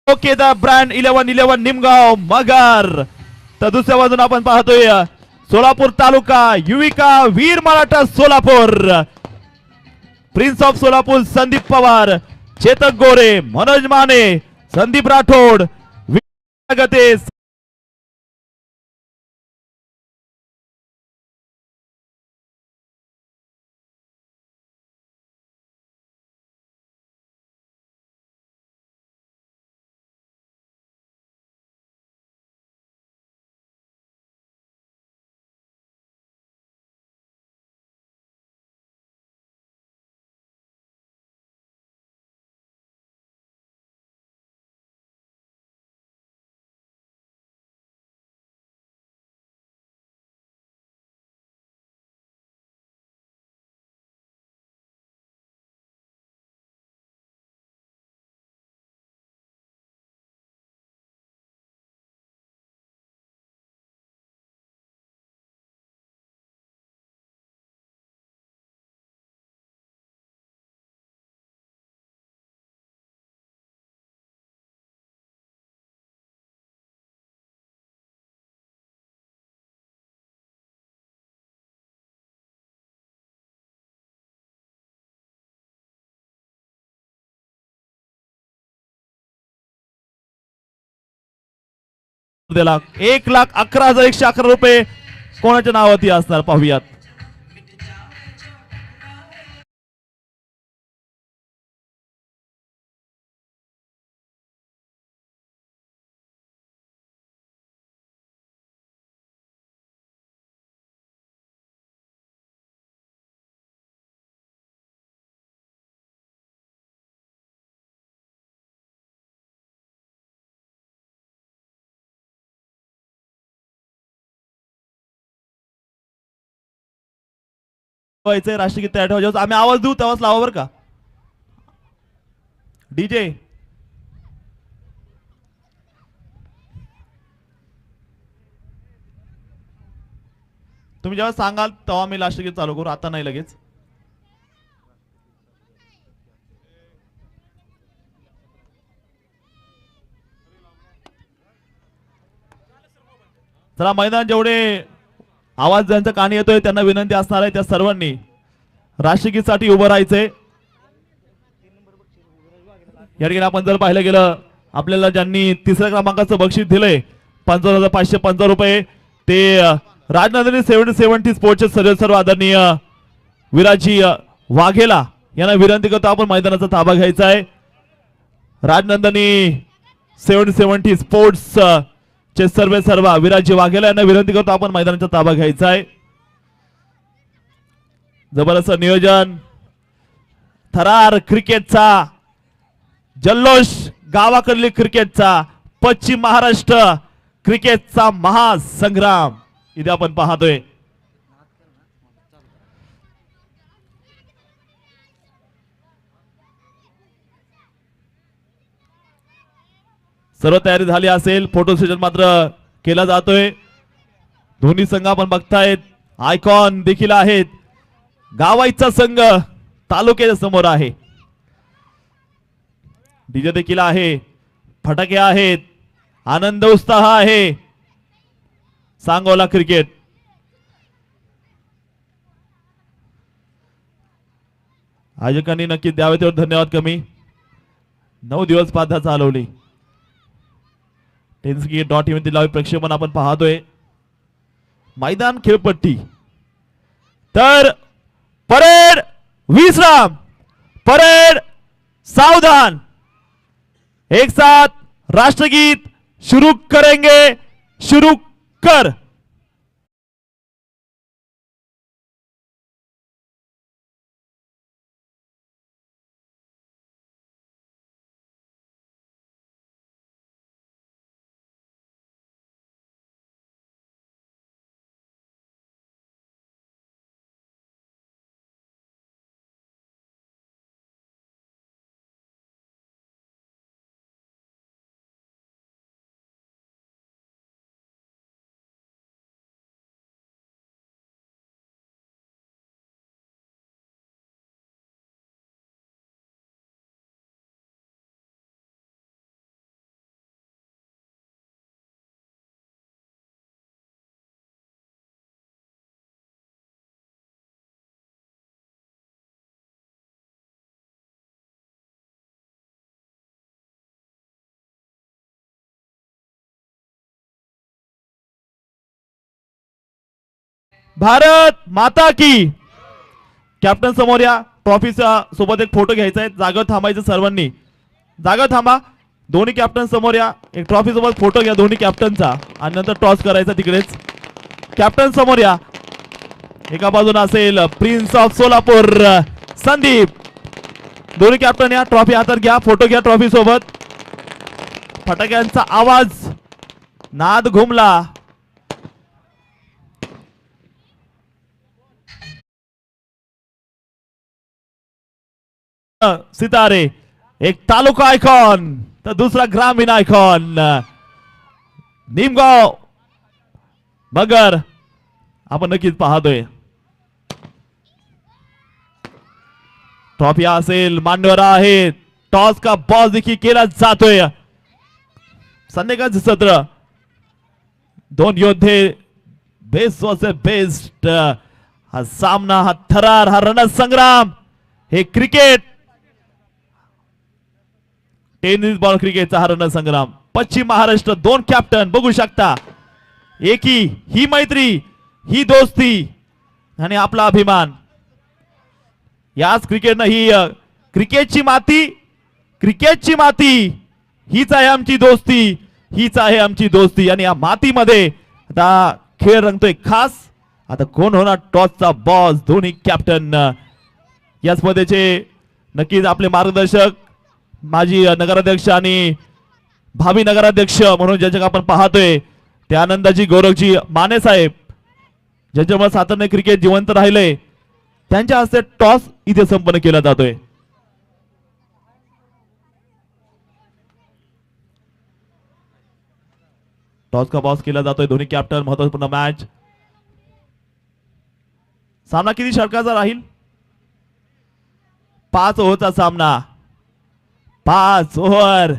Okay the brand 11-11 Nimgaon मगर. तर दुसऱ्या बाजून आपण पाहतोय सोलापूर तालुका युविका वीर मराठा सोलापूर, प्रिन्स ऑफ सोलापूर संदीप पवार, चेतक गोरे, मनोज माने, संदीप राठोड, गते दिला 1,11,111 रुपये कोणाच्या नावावरती असणार पाहूयात. व्हायचंय राष्ट्रगीत तयार ठेवा. जेव्हा आम्ही आवाज देऊ तेव्हाच लावा बरं का डीजे. तुम्ही जेव्हा सांगाल तेव्हा मी राष्ट्रगीत चालू करू, आता नाही लगेच. चला मैदान जेवढे आवाज ज्यांचा कानी येतोय त्यांना विनंती असणार आहे त्या सर्वांनी राष्ट्रगीतसाठी उभं राहायचंय. या ठिकाणी आपण जर पाहिलं गेलं आपल्याला ज्यांनी तिसऱ्या क्रमांकाचं बक्षीस दिलंय 55,550 रुपये ते राजनंदिनी 70 स्पोर्ट्सचे सर्व आदरणीय विराजी वाघेला यांना विनंती करतो आपण मैदानाचा ताबा घ्यायचा आहे. राजनंदिनी 70 स्पोर्ट्स चे सर्व विराजी वाघेला यांना विनंती करतो आपण मैदानाचा ताबा घ्यायचा आहे. जबरदस्त नियोजन, थरार क्रिकेटचा जल्लोष, गावाकडली क्रिकेटचा, पश्चिम महाराष्ट्र क्रिकेटचा महासंग्राम इथे आपण पाहतोय. सर्व तयारी झाली असेल, फोटो सेशन मात्र केला जातोय. दोन्ही संघ आपण बघतायत, आयकॉन देखील आहेत. गावाईचा संघ तालुक्याच्या समोर आहे, डीजे देखील आहे, फटाके आहेत, आनंद उत्साह आहे. सांगोला क्रिकेट आयोजकांनी नक्की द्यावे तेवढे धन्यवाद. कमी 9 दिवस स्पर्धा चालवली. टेनिसक्रिकेट.in लाईव्ह प्रक्षेपण आपण पाहतोय. मैदान खेळपट्टी तर परेड विश्राम, परेड सावधान, एक साथ राष्ट्रगीत शुरू करेंगे. शुरू कर. भारत माता की. कॅप्टन समोर या. ट्रॉफीचा सोबत एक फोटो घ्यायचा आहे. जागा थांबायचं सर्वांनी. जागा थांबा. दोन्ही कॅप्टन समोर या. एक ट्रॉफी सोबत फोटो घ्या दोन्ही कॅप्टनचा आणि नंतर टॉस करायचा तिकडेच. कॅप्टन समोर या. एका बाजूला असेल प्रिन्स ऑफ सोलापूर संदीप. दोन्ही कॅप्टन या. ट्रॉफी हातात घ्या. फोटो घ्या ट्रॉफी सोबत. फटाक्यांचा आवाज. नाद घुमला. सितारे. एक तालुका आयकॉन तर दुसरा ग्रामीण आयकॉन. निमगाव मगर आपण नक्कीच पाहतोय. ट्रॉफी असेल मान्यवर आहे. टॉस का बॉस देखील केला जातोय. संध्याकाळचं सत्र. दोन योद्धे बेस्ट वर्सेस बेस्ट. हा सामना, हा थरार, हा रणसंग्राम. हे क्रिकेट, टेनिस बॉल क्रिकेटचा हा रणसंग्राम. पश्चिम महाराष्ट्र दोन कॅप्टन बघू शकता. एकी ही मैत्री, ही दोस्ती आणि आपला अभिमान. याच क्रिकेटनं ही क्रिकेटची माती, क्रिकेटची माती हीच आहे आमची दोस्ती, हीच आहे आमची दोस्ती. आणि या मातीमध्ये आता खेळ रंगतोय खास. आता कोण होणार टॉसचा बॉस. दोन्ही कॅप्टन या स्पर्धेचे नक्कीच आपले मार्गदर्शक, माजी नगराध्यक्ष आणि भावी नगराध्यक्ष म्हणून ज्याच्या आपण पाहतोय ते आनंदाजी गौरवजी माने साहेब, ज्यांच्यामुळे सातत्याने क्रिकेट जिवंत राहिले. त्यांच्या हस्ते टॉस इथे संपन्न केला जातोय. टॉस का बॉस केला जातोय. दोन्ही कॅप्टन. महत्वपूर्ण मॅच. सामना किती षटकाचा राहील? 5 ओव्हरचा सामना. 5 ओव्हर.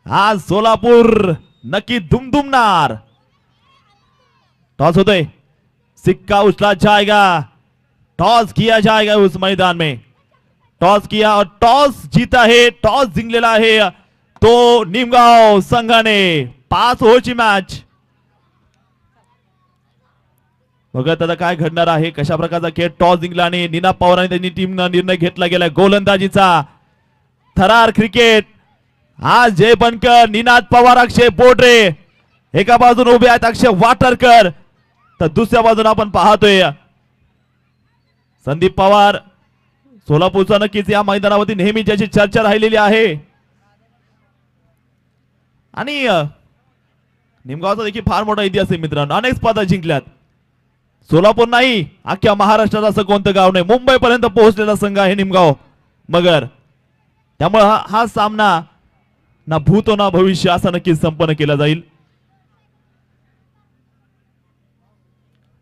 आज सोलापूर नक्की दुमदुमणार. टॉस होतोय. सिक्का उछला जाएगा. टॉस किया जाएगा उस मैदान में. टॉस किया और टॉस जीता है. टॉस जिंकलेला आहे तो निमगाव संघाने. 5 ओव्हरची मॅच. बघत आता काय घडणार आहे. कशा प्रकारचा खेळ. टॉस जिंकला आणि नीना पवार त्यांनी टीमनं निर्णय घेतला गेला गोलंदाजीचा. थरार क्रिकेट. आज जय बनकर, निनाद पवार, अक्षय बोडरे एका बाजून उभे आहेत. अक्षय वाटरकर तर दुसऱ्या बाजून आपण पाहतोय संदीप पवार. सोलापूरचा नक्कीच या मैदानावरती नेहमी ज्याची चर्चा राहिलेली आहे. आणि निमगावचा देखील फार मोठा इतिहास आहे मित्रांनो. अनेक स्पर्धा जिंकल्यात. सोलापूर नाही, अख्ख्या महाराष्ट्रात असं कोणतं गाव नाही. मुंबई पर्यंत पोहोचलेला संघ आहे निमगाव मगर. त्यामुळे हा सामना ना भूतो ना भविष्य असा नक्कीच संपन्न केला जाईल.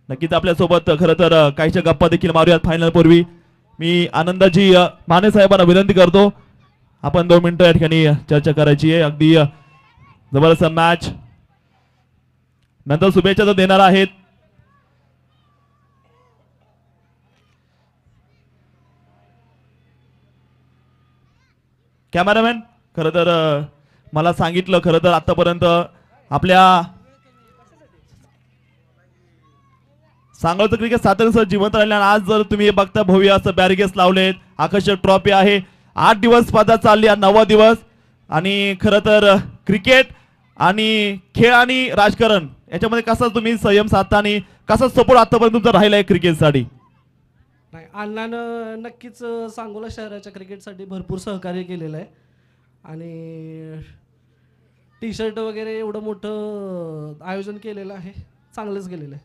नक्कीच आपल्या सोबत खरं तर काहीच्या गप्पा देखील मारूयात फायनल पूर्वी. मी आनंदाजी माने साहेबांना विनंती करतो आपण 2 मिनिटं या ठिकाणी चर्चा करायची आहे. अगदी जबरदस्त मॅच. नंतर शुभेच्छा तर देणार आहेत. कॅमेरामॅन खरं तर मला सांगितलं खरं तर आतापर्यंत आपल्या सांगोलचं क्रिकेट सातत्याने जिवंत राहिले. आणि आज जर तुम्ही बघता भव्य असं बॅरिगेट्स लावलेत. आकर्षक ट्रॉफी आहे. 8 दिवस स्पर्धा चालली. 9वा दिवस. आणि खरं तर क्रिकेट आणि खेळ आणि राजकारण याच्यामध्ये कसा तुम्ही संयम साधता आणि कसा सपोर्ट आतापर्यंत तुमचा राहिला आहे क्रिकेटसाठी? नाही, अण्णानं नक्कीच सांगोला शहराच्या क्रिकेटसाठी भरपूर सहकार्य केलेलं आहे. आणि टी शर्ट वगैरे एवढं मोठं आयोजन केलेलं आहे. चांगलंच केलेलं आहे.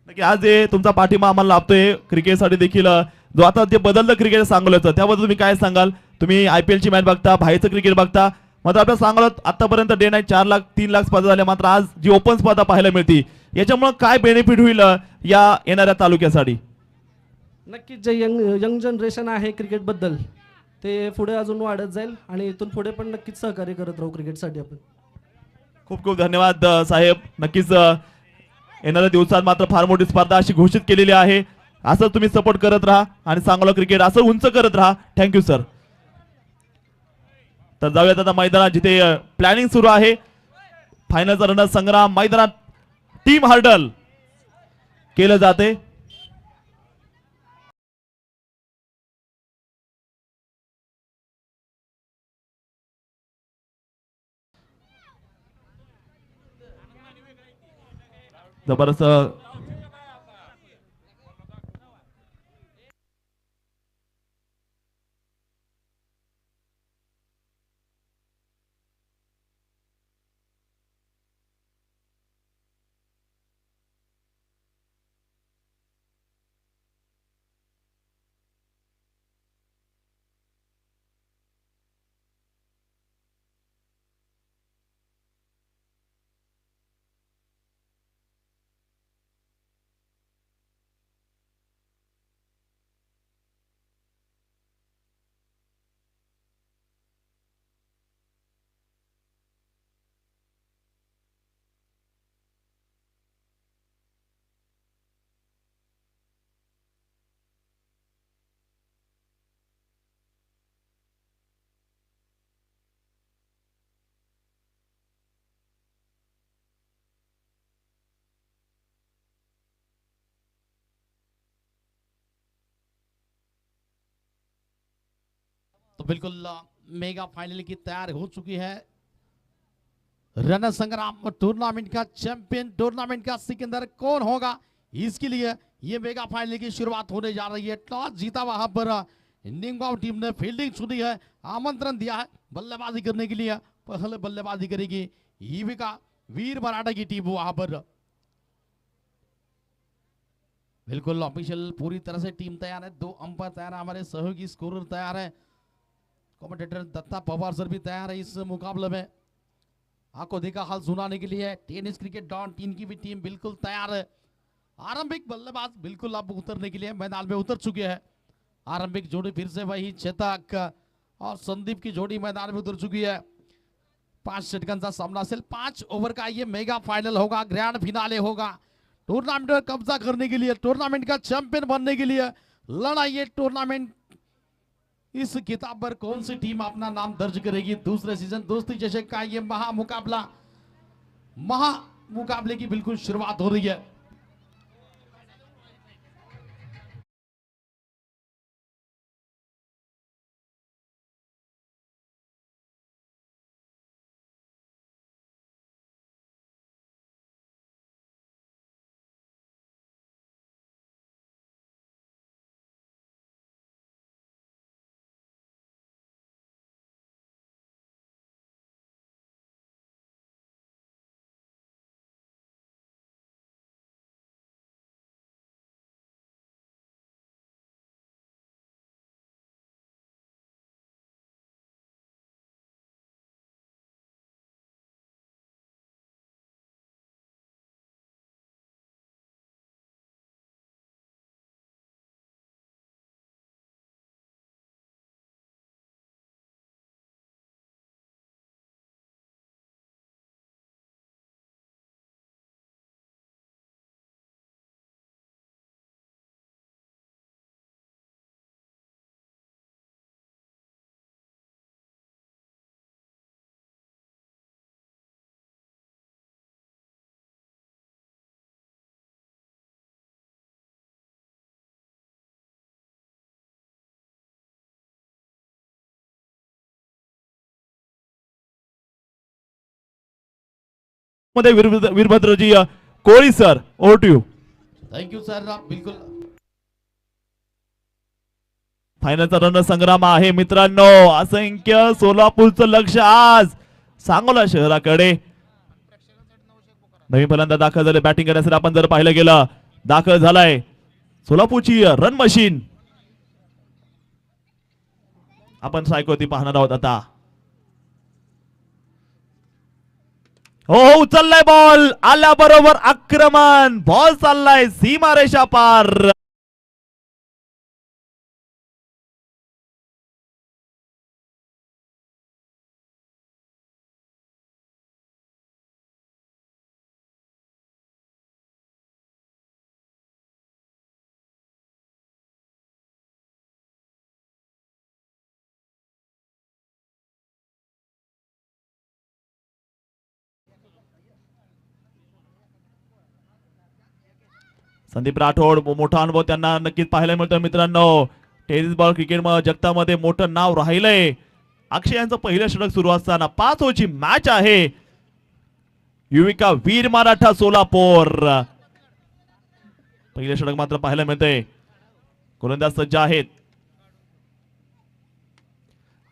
नक्की आज जे तुमचा पाठिंबा आम्हाला लाभतोय क्रिकेटसाठी देखील, जो आता जे बदललं क्रिकेट सांगोल्याचं त्याबद्दल तुम्ही काय सांगाल? तुम्ही IPL ची मॅच बघता, बाहेरचं क्रिकेट बघता. मात्र आपल्या सांगोल्यात आतापर्यंत डे नाईट 4 लाख 3 लाख स्पर्धा झाल्या. मात्र आज जी ओपन स्पर्धा पाहायला मिळते याच्यामुळे काय बेनिफिट होईल या येणाऱ्या तालुक्यासाठी? नक्कीच जे यंग जनरेशन आहे क्रिकेटबद्दल ते पुढे अजून वाढत जाईल. आणि इथून पुढे पण नक्कीच सहकार्य करत राहू क्रिकेटसाठी आपण. खूप खूप धन्यवाद साहेब. नक्कीच येणाऱ्या दिवसात मात्र फार मोठी स्पर्धा अशी घोषित केलेली आहे. असं तुम्ही सपोर्ट करत राहा आणि सांगोला क्रिकेट असं उंच करत राहा. Thank you sir. तर जाऊयात आता मैदानात जिथे प्लॅनिंग सुरू आहे. फायनलचा रणसंग्राम मैदानात टीम हर्डल. केलं जाते. जबरदस्त तो बिल्कुल मेगा फाइनल की तैयार हो चुकी है। रण संग्राम टूर्नामेंट का चैंपियन, टूर्नामेंट का सिकंदर कौन होगा, इसके लिए ये मेगा फाइनल की शुरुआत होने जा रही है। टॉस जीता वहां पर निंगांव टीम ने फील्डिंग चुनी है, आमंत्रण दिया है बल्लेबाजी करने के लिए। पहले बल्लेबाजी करेगी ईविका वीर मराठा की टीम वहां पर। बिल्कुल ऑफिशियल पूरी तरह से टीम तैयार है, 2 अंपायर तैयार है, हमारे सहयोगी स्कोरर तैयार है, कमेंटेटर दत्ता पवार सर भी तैयार है इस मुकाबले में। आपको देखा हाल सुनाने के लिए टेनिस क्रिकेट डॉन टीम की भी टीम बिल्कुल तैयार है। आरंभिक बल्लेबाज बिल्कुल अब उतरने के लिए मैदान में उतर चुके हैं। आरंभिक जोड़ी फिर से वही चेतक और संदीप की जोड़ी मैदान में उतर चुकी है। 5 षटकांचा सामना असेल, 5 ओव्हर का ये मेगा फाइनल होगा, ग्रैंड फिनाले होगा। टूर्नामेंट में कब्जा करने के लिए, टूर्नामेंट का चैंपियन बनने के लिए लड़ाई है। टूर्नामेंट इस किताब पर कौन सी टीम अपना नाम दर्ज करेगी। दूसरे सीजन दोस्ती चषक का ये महा मुकाबले की बिल्कुल शुरुआत हो रही है। मध्ये वीरभद्रजी Koli sir, over to you. Thank you sir, बिल्कुल फायनलचा रणसंग्राम आहे मित्रांनो. असंख्य सोलापूरचं लक्ष आज सांगोला शहराकडे. नवीन फलंदाज दाखल झाले बॅटिंग करण्यासाठी. आपण जर पाहिलं गेलं दाखल झालाय सोलापूरची रन मशीन. आपण सायकोती पाहणार आहोत आता. हो हो, उचललाय बॉल, आल्याबरोबर आक्रमण, बॉल चाललाय सीमारेषा पार. संदीप राठोड मोठा अनुभव त्यांना नक्कीच पाहायला मिळतो मित्रांनो. टेनिस बॉल क्रिकेट जगतामध्ये मोठं नाव राहिलंय. अक्षय यांचं पहिलं षटक सुरू असताना 5 ओव्हरची मॅच आहे. युविका वीर मराठा सोलापूर. पहिलं षटक मात्र पाहायला मिळतंय. गोलंदाज सज्ज आहेत.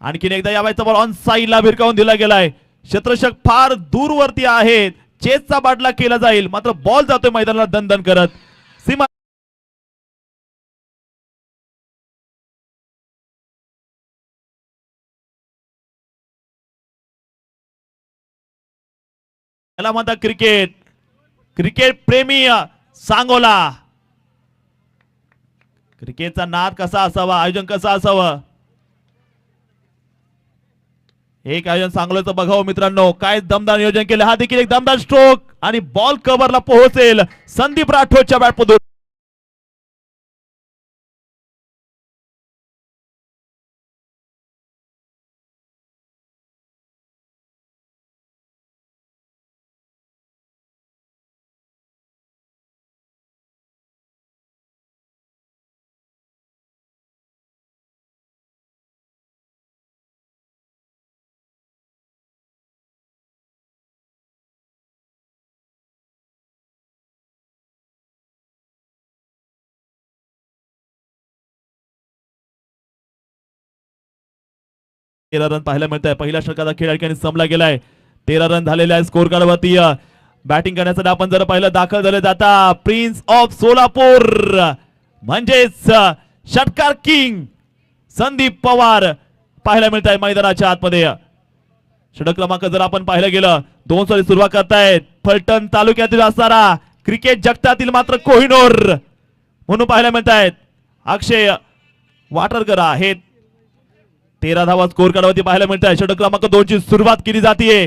आणखीन एकदा यावायचा बॉल ऑन साईडला भिरकावून दिला गेलाय. क्षेत्ररक्षक फार दूरवरती आहेत. चेसचा बाटला केला जाईल मात्र बॉल जातोय मैदानाला दणदण करत. सीमा याला म्हणतात क्रिकेट. क्रिकेट प्रेमी सांगोला. क्रिकेटचा नाद कसा असावा, आयोजन कसं असावं, एक आयोजन सांगोल्याचं बघावं मित्रांनो. काय दमदार नियोजन केलं. हा देखील एक दमदार स्ट्रोक आणि बॉल कव्हरला पोहोचेल संदीप राठोडच्या बॅटमधून. रन पाहायला मिळत आहे. पहिल्या षटकाचा खेळ आणखी संपला गेलाय. 13 रन झालेले आहे स्कोर कार्ड वरती. बॅटिंग करण्यासाठी आपण जर पाहिलं दाखल झाले जाता प्रिन्स ऑफ सोलापूर म्हणजेच षटकार किंग संदीप पवार पाहायला मिळत आहे मैदानाच्या आतमध्ये. षटक क्रमांक जर आपण पाहिलं गेलं 2 साली सुरुवात करतायत. फलटण तालुक्यातील असणारा क्रिकेट जगतातील मात्र कोहिनूर म्हणून पाहायला मिळत आहेत. अक्षय वाटरकर आहेत. 13 धावा स्कोर कार्डवरती पाहायला मिळत आहे. षटक क्रमांक 2 ची सुरुवात केली जाते.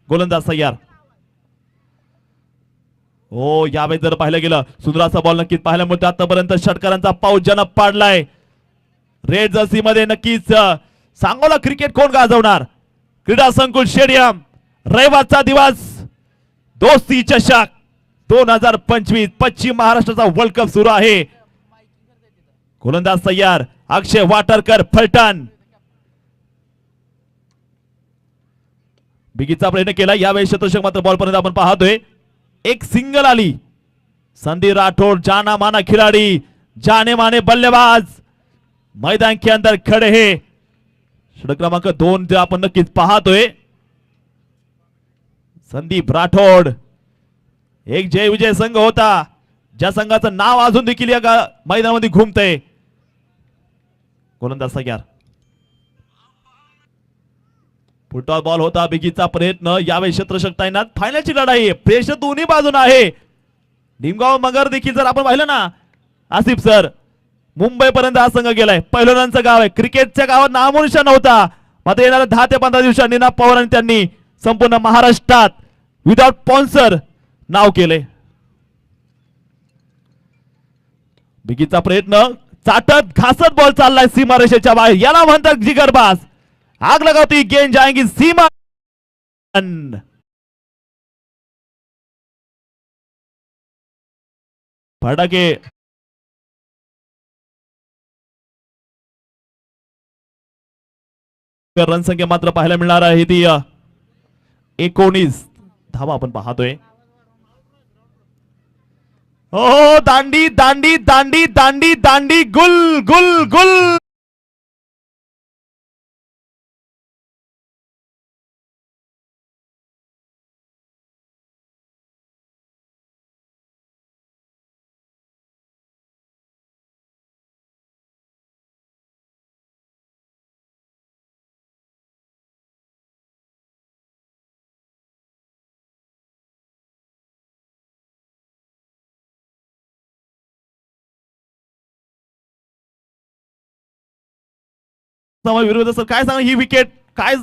गोलंदाज तयार. हो यावेळी जर पाहिलं गेलं सुंदर असा बॉल नक्कीच पाहायला मिळतो. आतापर्यंत षटकारांचा पाऊस ज्यानं पाडलाय. रेड जर्सी मध्ये नक्कीच सांगोला क्रिकेट कोण गाजवणार. क्रीडा संकुल स्टेडियम रविवारचा दिवस दोस्ती चषक 2025 पश्चिम महाराष्ट्राचा वर्ल्ड कप सुरू आहे. गोलंदाज तयार. अक्षय वाटरकर फलटण. बिगीचा प्रयत्न केला. यावेळी क्षेत्ररक्षक मात्र बॉल पर्यंत आपण पाहतोय. एक सिंगल आली. संदीप राठोड जाना माना खिलाडी, जाने माने बल्लेबाज मैदान के अंदर खड़े है. षटक क्रमांक 2 जे आपण नक्कीच पाहतोय. संदीप राठोड एक जय विजय संघ होता ज्या संघाचं नाव अजून देखील या मैदानामध्ये घुमतंय. गोलंदाज तयार. फुटबॉल बॉल होता. बिगीचा प्रयत्न. यावेळी क्षेत्ररक्षक तैनात. फायनलची लढाई. प्रेशर दोन्ही बाजून आहे. निमगाव मगर देखील जर आपण पाहिलं ना आसिफ सर मुंबई पर्यंत हा संघ गेलाय. पैलवानांचं गाव आहे. क्रिकेटच्या गावात नामोनिशा नव्हता मात्र येणाऱ्या 10 ते 15 दिवसांनी ना पवार आणि त्यांनी संपूर्ण महाराष्ट्रात विदाउट स्पॉन्सर नाव केले. बिगीचा प्रयत्न. चाटत घासत बॉल चाललाय सीमारेषेच्या बाहेर. याला म्हणतात जिगरबाज. आग लगाती गेंद जाएंगी सीमा. फटाके रन संख्या मात्र पाहायला मिळणार आहे ती 19 धावा आपण पाहतोय. हो दांडी दांडी दांडी दांडी दांडी गुल गुल गुल. विरोध सर काय सांगा. ही विकेट काय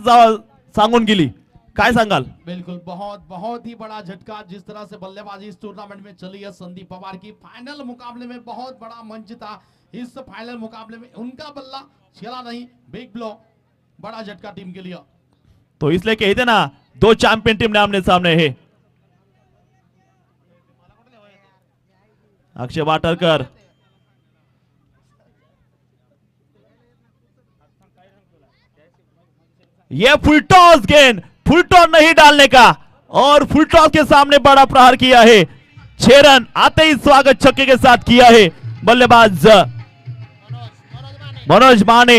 सांगून गेली काय सांगाल. बिल्कुल बहुत बहुत ही बड़ा झटका. जिस तरह से बल्लेबाजी इस टूर्नामेंट में चली है संदीप पवार की. फाइनल मुकाबले में बहुत बड़ा मंच था. इस फाइनल मुकाबले में उनका बल्ला चला नहीं. Big blow. बड़ा झटका टीम के लिए. तो इसलिए कहते ना 2 चैंपियन टीम ने आमने सामने है. अक्षय वाटरकर, ये फुल टॉस गेंद, फुल टॉस नहीं डालने का और फुल टॉस के सामने बड़ा प्रहार किया है। 6 रन आते ही स्वागत छक्के के साथ किया है बल्लेबाज मनोज माने।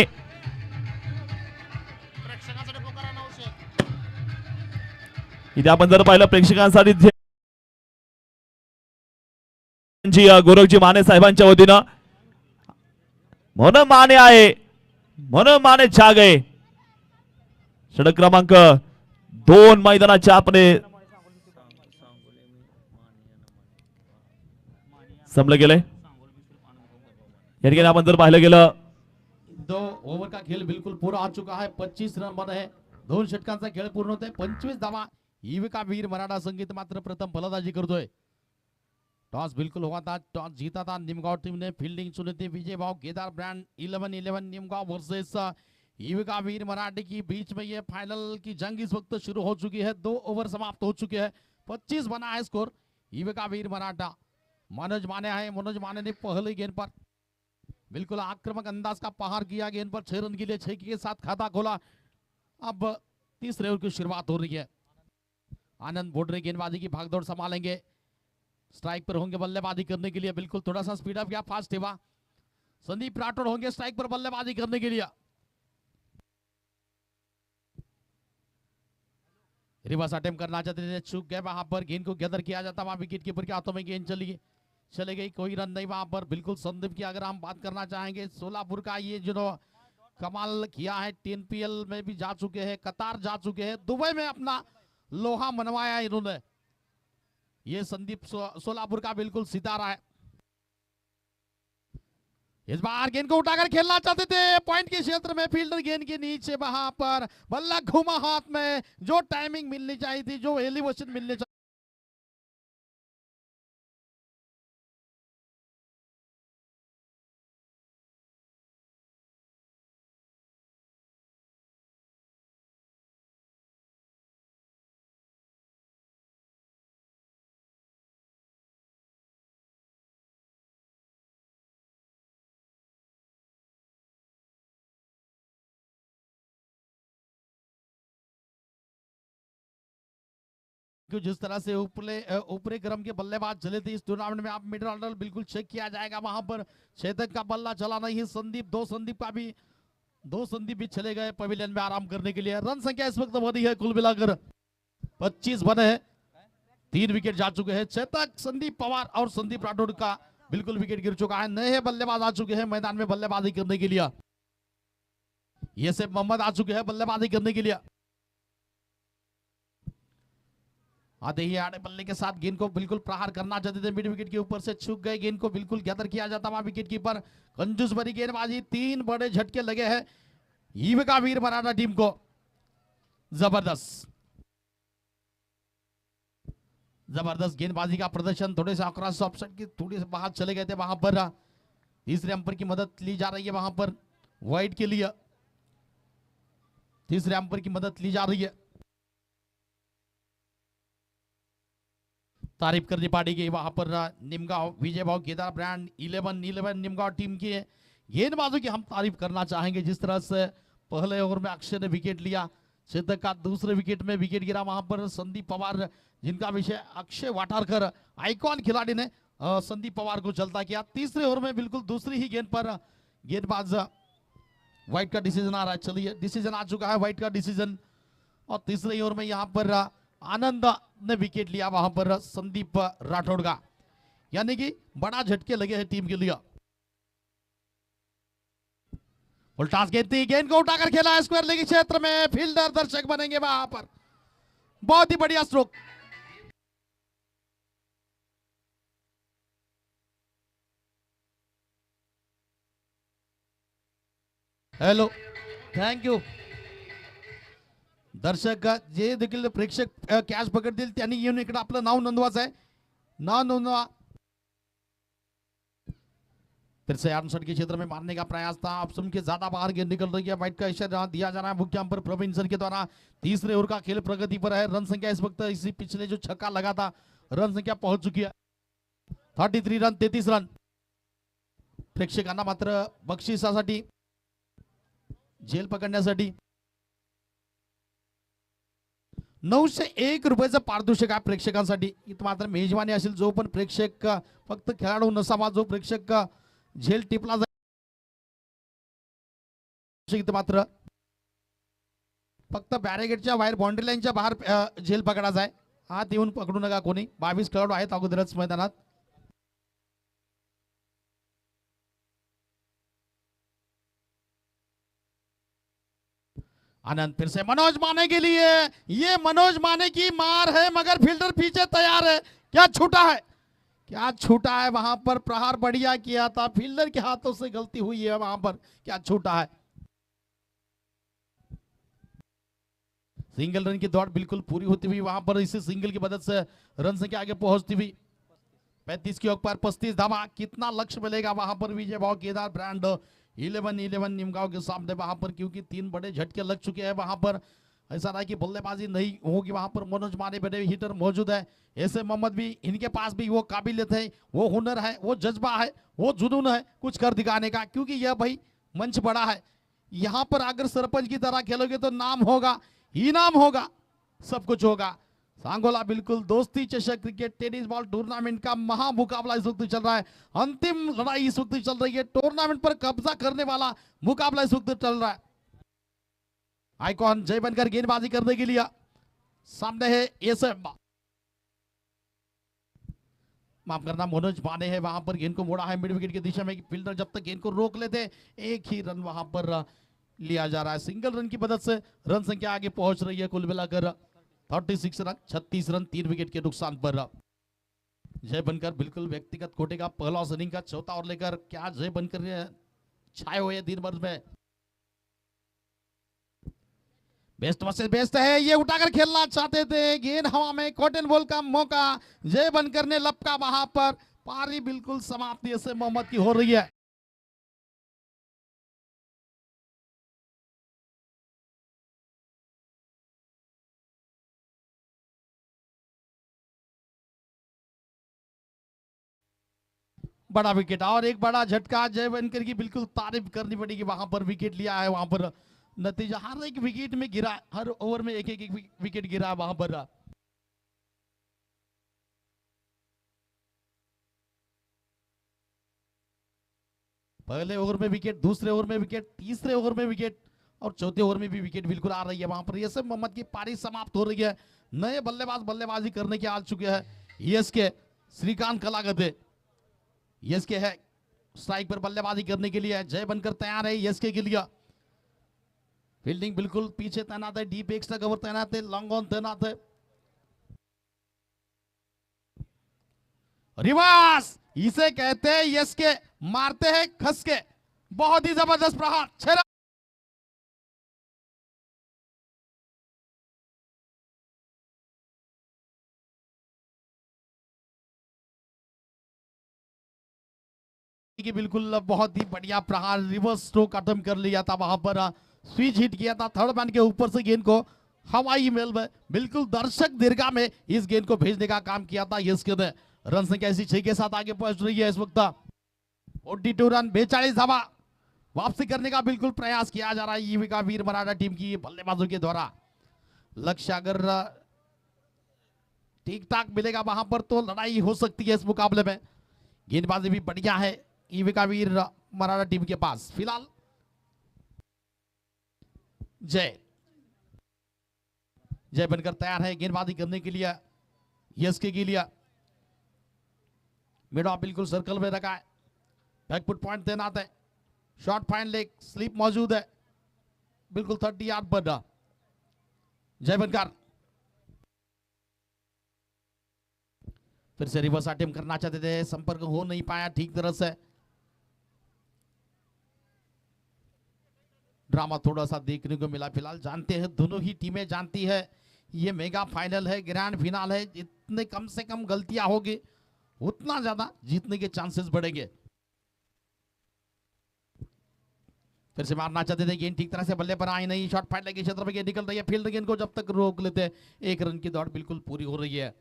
इथे आपण जर पाहिलं प्रेक्षकांसाठी गोरखजी माने साहेबांच्या वतीनं मनोज माने आहे, मनोज माने छा गए। षटक क्रमांक 2 मैदानाच्या आपले संपलं गेलंय। या ठिकाणी आपण जर पाहिलं गेलं 2 ओव्हर का खेळ बिलकुल पूरा आ चुका है। 25 रन बन है, 2 षटकांचा खेळ पूर्ण होतोय। 25 धावा। युविका वीर मराठा संगीत मात्र प्रथम फलंदाजी करतोय। टॉस बिल्कुल हुआ था, टॉस जीता था निमगांव टीम ने। फील्डिंग चुनी थी विजय भाव केदार ब्रांड 11-11 निमगांव वर्सेस युविका वीर मराठी की बीच में ये फाइनल की जंग इस वक्त शुरू हो चुकी है। 2 ओवर समाप्त हो चुके हैं। 25 बना है स्कोर। युविका वीर मराठा मनोज माने है। मनोज माने ने पहली गेंद पर बिल्कुल आक्रामक अंदाज का प्रहार किया। गेंद पर 6 रन के लिए 6 के साथ खाता खोला। अब तीसरे ओवर की शुरुआत हो रही है। आनंद बोडरे गेंदबाजी की भागदौड़ संभालेंगे। स्ट्राइक पर होंगे बल्लेबाजी करने के लिए। बिल्कुल थोड़ा सा स्पीड अप किया, फास्ट ठेवा। संदीप राठौड़ होंगे स्ट्राइक पर बल्लेबाजी करने के लिए। रिवर्स अटेम्प्ट करना चाहते थे, चूक गए वहां पर। गेंद को गैदर किया जाता, वहां विकेट कीपर के हाथों में गेंद चले गई। कोई रन नहीं वहां पर। बिल्कुल संदीप की अगर हम बात करना चाहेंगे, सोलापुर का ये जो कमाल किया है, TNPL में भी जा चुके हैं, कतार जा चुके हैं, दुबई में अपना लोहा मनवाया इन्होंने। ये संदीप सोलापुर का बिल्कुल सितारा है। इस बार गेंद को उठाकर खेलना चाहते थे पॉइंट के क्षेत्र में। फील्डर गेंद के नीचे वहां पर बल्ला घुमा हाथ में। जो टाइमिंग मिलनी चाहिए थी, जो एलिवेशन मिलने चाहिए, जिस तरह से ऊपरी क्रम के बल्लेबाज चले थे इस टूर्नामेंट में। आप मिडिल ऑर्डर बिल्कुल चेक किया जाएगा। वहां पर चेतक का बल्ला चला नहीं है। संदीप दो संदीप भी चले गए पवेलियन में आराम करने के लिए। रन संख्या इस वक्त बनी है कुल मिलाकर 25 बने हैं। 3 विकेट जा चुके हैं। चेतक, संदीप पवार और संदीप राठौड़ का बिल्कुल विकेट गिर चुका है। नए बल्लेबाज आ चुके हैं मैदान में बल्लेबाजी करने के लिए। ये से मोहम्मद आ चुके हैं बल्लेबाजी करने के लिए। आते ही आड़े बल्ले के साथ गेंद को बिल्कुल प्रहार करना चाहते थे। मिड विकेट के ऊपर से छूट गए। गेंद को बिल्कुल गैदर किया जाता वहां विकेट कीपर। कंजूस भरी गेंदबाजी। 3 बड़े झटके लगे हैं युविका वीर मराठा टीम को। जबरदस्त गेंदबाजी का प्रदर्शन। थोड़े से अक्रॉस ऑप्शन की थोड़ी से बाहर चले गए थे वहां पर। तीसरे अंपायर की मदद ली जा रही है वहां पर वाइड के लिए। तीसरे अंपायर की मदद ली जा रही है। तारीफ करनी पड़ेगी वहां पर निमगांव विजय भाव केदार ब्रांड 11-11 निमगांव टीम की गेंदबाजों की हम तारीफ करना चाहेंगे। जिस तरह से पहले ओवर में अक्षय ने विकेट लिया, चेतक का दूसरे विकेट में विकेट गिरा। वहां पर संदीप पवार, जिनका विषय अक्षय वाटारकर, आइकॉन खिलाड़ी ने संदीप पवार को चलता किया। तीसरे ओवर में बिल्कुल दूसरी ही गेंद पर गेंदबाज वाइट का डिसीजन आ रहा है। चलिए, डिसीजन आ चुका है वाइट का डिसीजन। और तीसरे ओवर में यहाँ पर आनंद ने विकेट लिया वहां पर संदीप राठौड़ का। यानी कि बड़ा झटके लगे हैं टीम के लिए। उल्टास गेंद थी, गेंद को उठाकर खेला स्क्वायर लेग क्षेत्र में। फील्डर दर्शक बनेंगे वहां पर। बहुत ही बढ़िया स्ट्रोक। Hello, thank you. दर्शक जे देखील प्रेक्षक कॅच पकडतील त्यांनी येऊन इकडे आपलं नाव नोंदवायचं आहे। नाव नोंदवा। फिर से आर्मशॉट के क्षेत्र में मारने का प्रयास था। ऑप्शन के ज्यादा बाहर गेंद निकल रही है। वाइट का इशारा दिया जा रहा है मुख्य अंपायर प्रवीण सर के द्वारा। तीसरे ओवर का खेल प्रगति पर है। रन संख्या इस वक्त इसी पिछले जो छक्का लगा था, रन संख्या पहुंच चुकी है। 33 रन 33 रन. प्रेक्षकांना मात्र बक्षिसासाठी झेल पकडण्यासाठी 901 रुपयाचं पारितोषिक आहे प्रेक्षकांसाठी. इथं मात्र मेजवानी असेल, जो पण प्रेक्षक फक्त खेळाडू नसावा, जो प्रेक्षक झेल टिपला जाईल इथं मात्र फक्त बॅरिगेटच्या बाहेर, बाउंड्री लाईनच्या बाहेर झेल पकडायचा आहे. आत येऊन पकडू नका कोणी. 22 खेळाडू आहेत अगोदरच मैदानात. आनंद फिर से मनोज माने के लिए, ये मनोज माने की मार है मगर फील्डर पीछे तैयार है. क्या छूटा है, क्या छूटा है वहां पर. प्रहार बढ़िया किया था, फील्डर के हाथों से गलती हुई है वहां पर. क्या छूटा है. सिंगल रन की दौड़ बिल्कुल पूरी होती हुई वहां पर इसी सिंगल की मदद से रन संख्या आगे पहुंचती हुई. 35 के ऊपर 35 धावा. कितना लक्ष्य मिलेगा वहां पर विजय भाव केदार ब्रांड 11-11 निमगांव के सामने वहां पर, क्योंकि 3 बड़े झटके लग चुके हैं वहां पर. ऐसा रहा कि बल्लेबाजी नहीं होगी वहां पर. मनोज माने बड़े हिटर मौजूद है. ऐसे मोहम्मद भी, इनके पास भी वो काबिलियत है, वो हुनर है, वो जज्बा है, वो जुनून है कुछ कर दिखाने का, क्योंकि यह भाई मंच बड़ा है. यहां पर अगर सरपंच की तरह खेलोगे तो नाम होगा, इनाम होगा, सब कुछ होगा. सांगोला बिल्कुल दोस्ती चषक क्रिकेट टेनिस बॉल टूर्नामेंट का महामुकाबला इस वक्त चल रहा है. अंतिम लड़ाई इस वक्त चल रही है. टूर्नामेंट पर कब्जा करने वाला मुकाबला इस वक्त चल रहा है. आइकॉन जय बनकर गेंदबाजी करने के लिए सामने है एसएम, माफ करना मनोज माने है. वहां पर गेंद को मोड़ा है मिड विकेट की दिशा में. फील्डर जब तक गेंद को रोक लेते, एक ही रन वहां पर लिया जा रहा है. सिंगल रन की मदद से रन संख्या आगे पहुंच रही है. कुल मिलाकर 36 रन 36 रन 3 विकेट के नुकसान पर. जय बनकर बिल्कुल व्यक्तिगत कोटे का पहला इनिंग का चौथा ओवर लेकर क्या जय बनकर छाए हुए दिन भर में. बेस्ट वर्सेस बेस्ट है, ये उठाकर खेलना चाहते थे. गेंद हवा में, कॉटन बॉल का मौका. जय बनकर ने लपका वहां पर. पारी बिल्कुल समाप्ति से मोहम्मद की हो रही है. बड़ा विकेट और एक बड़ा झटका. जय बनकर की बिल्कुल तारीफ करनी पड़ेगी. वहां पर विकेट लिया है. वहां पर नतीजा हर एक विकेट में गिरा, हर ओवर में एक एक विकेट गिरा है वहां पर. पहले ओवर में विकेट, दूसरे ओवर में विकेट, तीसरे ओवर में विकेट और चौथे ओवर में भी विकेट बिल्कुल आ रही है वहां पर. यस मोहम्मद की पारी समाप्त हो रही है. नए बल्लेबाज बल्लेबाजी करने के आ चुके हैं. यस के श्रीकांत कलागते यस के है स्ट्राइक पर बल्लेबाजी करने के लिए. जय बनकर तैयार है यस के लिए. फील्डिंग बिल्कुल पीछे तैनात है. डीप एक्स्ट्रा कवर तैनात है. लॉन्ग ऑन तैनात है. रिवर्स इसे कहते हैं यस के. मारते हैं खस के. बहुत ही जबरदस्त प्रहार. 6 कि बिल्कुल बहुत ही बढ़िया प्रहार. रिवर्स स्ट्रोक अटेम्प्ट कर लिया था वहां पर. स्विच हिट किया था थर्ड मैन के ऊपर से. गेंद को हवाई मेल में बिल्कुल दर्शक दीर्घा में इस गेंद को भेजने का काम किया था यस के ने. रन संख्या ऐसी 6 के साथ आगे पहुंच रही है इस वक्त. 42 रन 42 धावा. वापसी करने का बिल्कुल प्रयास किया जा रहा है युविका वीर मराठा टीम की बल्लेबाजों के द्वारा. लक्ष्य अगर ठीक ठाक मिलेगा वहां पर तो लड़ाई हो सकती है इस मुकाबले में. गेंदबाजी भी बढ़िया है युविका वीर मराठा टीम के पास. फिलहाल जय बनकर तैयार है गेंदबाजी करने के लिए यस के लिए. मिड ऑफ बिल्कुल सर्कल में रखा है. बैकफुट पॉइंट तैनात है. शॉर्ट फाइन लेग स्लिप मौजूद है बिल्कुल 30 यार्ड पर. जय बनकर फिर से रिवर्स अटेम्प्ट करना चाहते थे. संपर्क हो नहीं पाया ठीक तरह से. ड्रामा थोड़ा सा देखने को मिला. फिलहाल जानते हैं, दोनों ही टीमें जानती है ये मेगा फाइनल है, ग्रैंड फिनाल है. जितने कम से कम गलतियां होगी उतना ज्यादा जीतने के चांसेस बढ़ेंगे. फिर से मारना चाहते थे. गेंद ठीक तरह से बल्ले पर आई नहीं. शॉर्ट फाइट लगे क्षेत्र में गेंद निकल रही है. फील्ड गेंद को जब तक रोक लेते हैं 1 रन की दौड़ बिल्कुल पूरी हो रही है.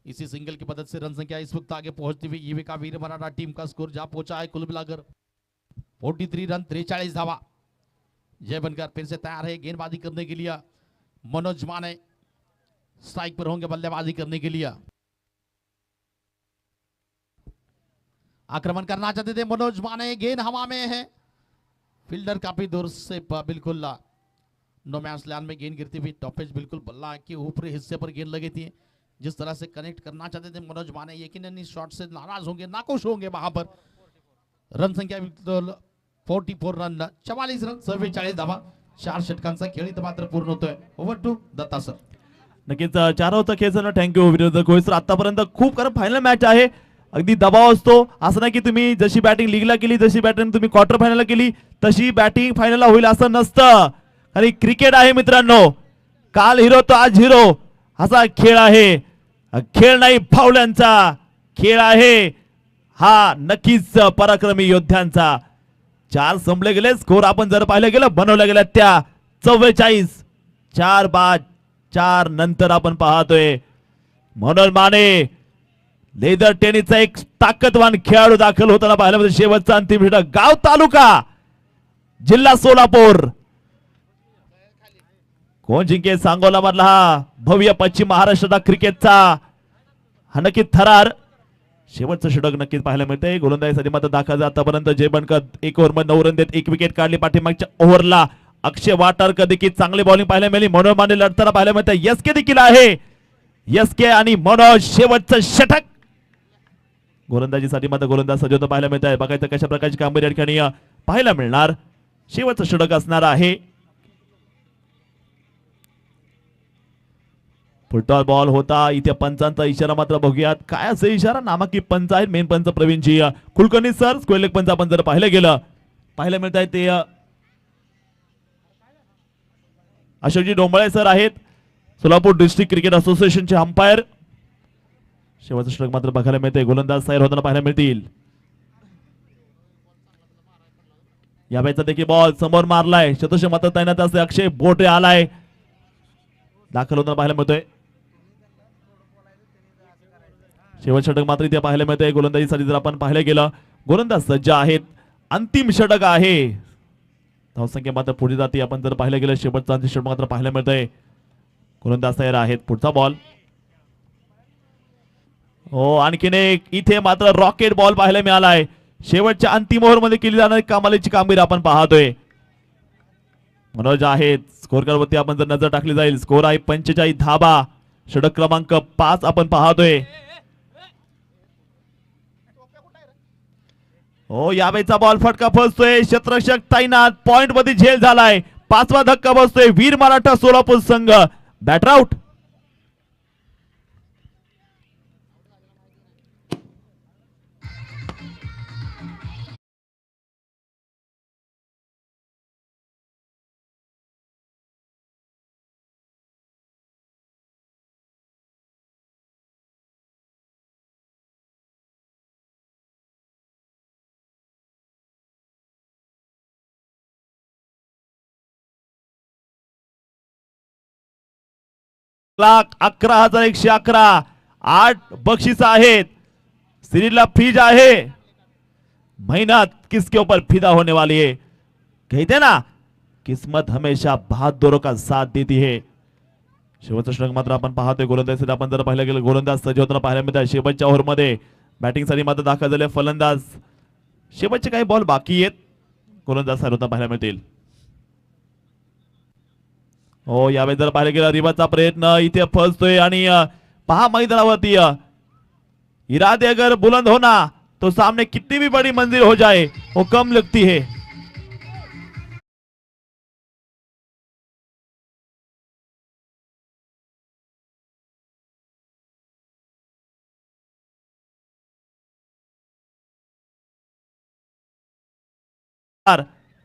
इसी सिंगल की मदद से रन संख्या इस वक्त आगे पहुंचती हुई युविका वीर मराठा टीम का स्कोर जहां पहुंचा है कुल मिलाकर 43 रन 43 धावा। जय बनकर फिर से तैयार है गेंदबाजी करने के लिए। मनोज माने स्ट्राइक पर होंगे बल्लेबाजी करने के लिए। आक्रमण करना चाहते थे मनोज माने, गेंद हवा में है, फील्डर काफी दूर से बिल्कुल नो मैच लाइन में गेंद गिरती हुई टॉप एज बिल्कुल बल्ला के ऊपरी हिस्से पर गेंद लगी थी। जिस तरह से कनेक्ट करना चाहते थे मनोज माने, यकीनन इस शॉट से नाराज होंगे, नाखुश होंगे वहां पर। रन संख्या 44 रन 44 रन 44 धावा 4 षटकांचा खेळ इथं मात्र पूर्ण होतोय। Over to Datta sir. नक्कीच 4 होता खेळ सर, थँक्यू विरोधक गोहिल सर। आतापर्यंत खूप कारण फायनल मॅच आहे, अगदी दबाव असतो, असं नाही की तुम्ही जशी बॅटिंग लीगला केली तशी बॅटिंग तुम्ही क्वार्टर फायनलला केली तशी बॅटिंग फायनलला होईल असं नसतं। आणि क्रिकेट आहे मित्रांनो, काल हिरो तो आज हिरो असा खेळ आहे। खेळ नाही फावल्यांचा, खेळ आहे हा नक्कीच पराक्रमी योद्ध्यांचा। 4 संपले गेले, स्कोर आपण जर पाहिलं गेलं बनवल्या गेल्या त्या 44, 4 बाद 4 नंतर आपण पाहतोय मनोज माने लेदर टेनिसचा एक ताकदवान खेळाडू दाखल होताना पाहिलं म्हणजे शेवटचा अंतिम षटक। गाव तालुका जिल्हा सोलापूर, कोण जिंके सांगोला मधला हा भव्य पश्चिम महाराष्ट्राचा क्रिकेटचा हा नक्की थरार। शेवटचं षटक नक्कीच पाहायला मिळतंय। गोलंदाजीसाठी मात्र दाखल आतापर्यंत जय बनकर 1 ओव्हर मध्ये 9 रन देत 1 विकेट काढली। पाठीमागच्या ओव्हरला अक्षय वाटारकर देखील चांगली बॉलिंग पाहायला मिळाली। मनोज माने लढताना पाहायला मिळतंय। एसके देखील आहे, एसके आणि मनोज शेवटचं षटक। गोलंदाजीसाठी मात्र गोलंदाज सजवता पाहायला मिळत आहे। बघायचं कशा प्रकारची कामगिरी या ठिकाणी पाहायला मिळणार। शेवटचं षटक असणार आहे। फुटबॉल बॉल होता इथे, पंचांचा इशारा मात्र बघूयात काय असे इशारा। नामांकित पंच आहेत मेन पंच Pravinji Kulkarni sir. Square leg पंच आपण जर पाहिलं गेलं पाहायला मिळत आहे ते अशोकजी डोंबळे सर आहेत, सोलापूर डिस्ट्रिक्ट क्रिकेट असोसिएशनचे अंपायर। शेवटचं षटक मात्र बघायला मिळते, गोलंदाज तयार होताना पाहायला मिळतील। या वेळेचा देखील बॉल समोर मारलाय, शतश मात्र तैनात असते। अक्षय बोटे आलाय, दाखल होताना पाहायला मिळतोय। शेवट षटक मात्र इथे पाहायला मिळतंय। गोलंदाजीसाठी जर आपण पाहिलं गेलं गोलंदाज सज्ज आहेत, अंतिम षटक आहे। धावसंख्या मात्र पुढे जाते। आपण जर पाहिलं गेलं शेवटचा अंतिम षटक मात्र पाहायला मिळतंय। गोलंदाज तयार आहेत, पुढचा बॉल हो आणखीन एक इथे मात्र रॉकेट बॉल पाहायला मिळालाय। शेवटच्या अंतिम ओव्हर मध्ये केली जाणारी कमालीची कामगिरी आपण पाहतोय। मनोज आहेत, स्कोर कार्ड वरती आपण जर नजर टाकली जाईल स्कोर आहे 45 धाबा, षटक क्रमांक 5 आपण पाहतोय। हो यावेळेचा बॉल फटका फसतोय, क्षेत्ररक्षक तैनात, पॉइंट मध्ये झेल झालाय। 5वा धक्का बसतोय, वीर मराठा सोलापूर संघ बॅटर आउट। लाख 11,111 8 बक्षीस आहेत। सीरीजला फ्रीज आहे। मेहनत किसके ऊपर फिदा होने वाली है, कहते ना किस्मत हमेशा बहादुरों का साथ देती है। शेवटचा षटक मात्र आपण पाहतोय। गोलंदाजीसाठी आपण जर पाहिलं गेलं गोलंदाज सज्ज होताना पाहायला मिळतात। शेवटच्या ओव्हर मध्ये बॅटिंग साठी मात्र दाखल झाले फलंदाज। शेवटचे काही बॉल बाकी आहेत, गोलंदाज होताना पाहायला मिळतील। हो यावेळी जर पाहिलं गेलं रिबाचा प्रयत्न इथे फसतोय आणि पहा मैदानावरती इरादे अगर बुलंद होना तो सामने कितनी भी बड़ी मंजिल हो जाए वो कम लगती है।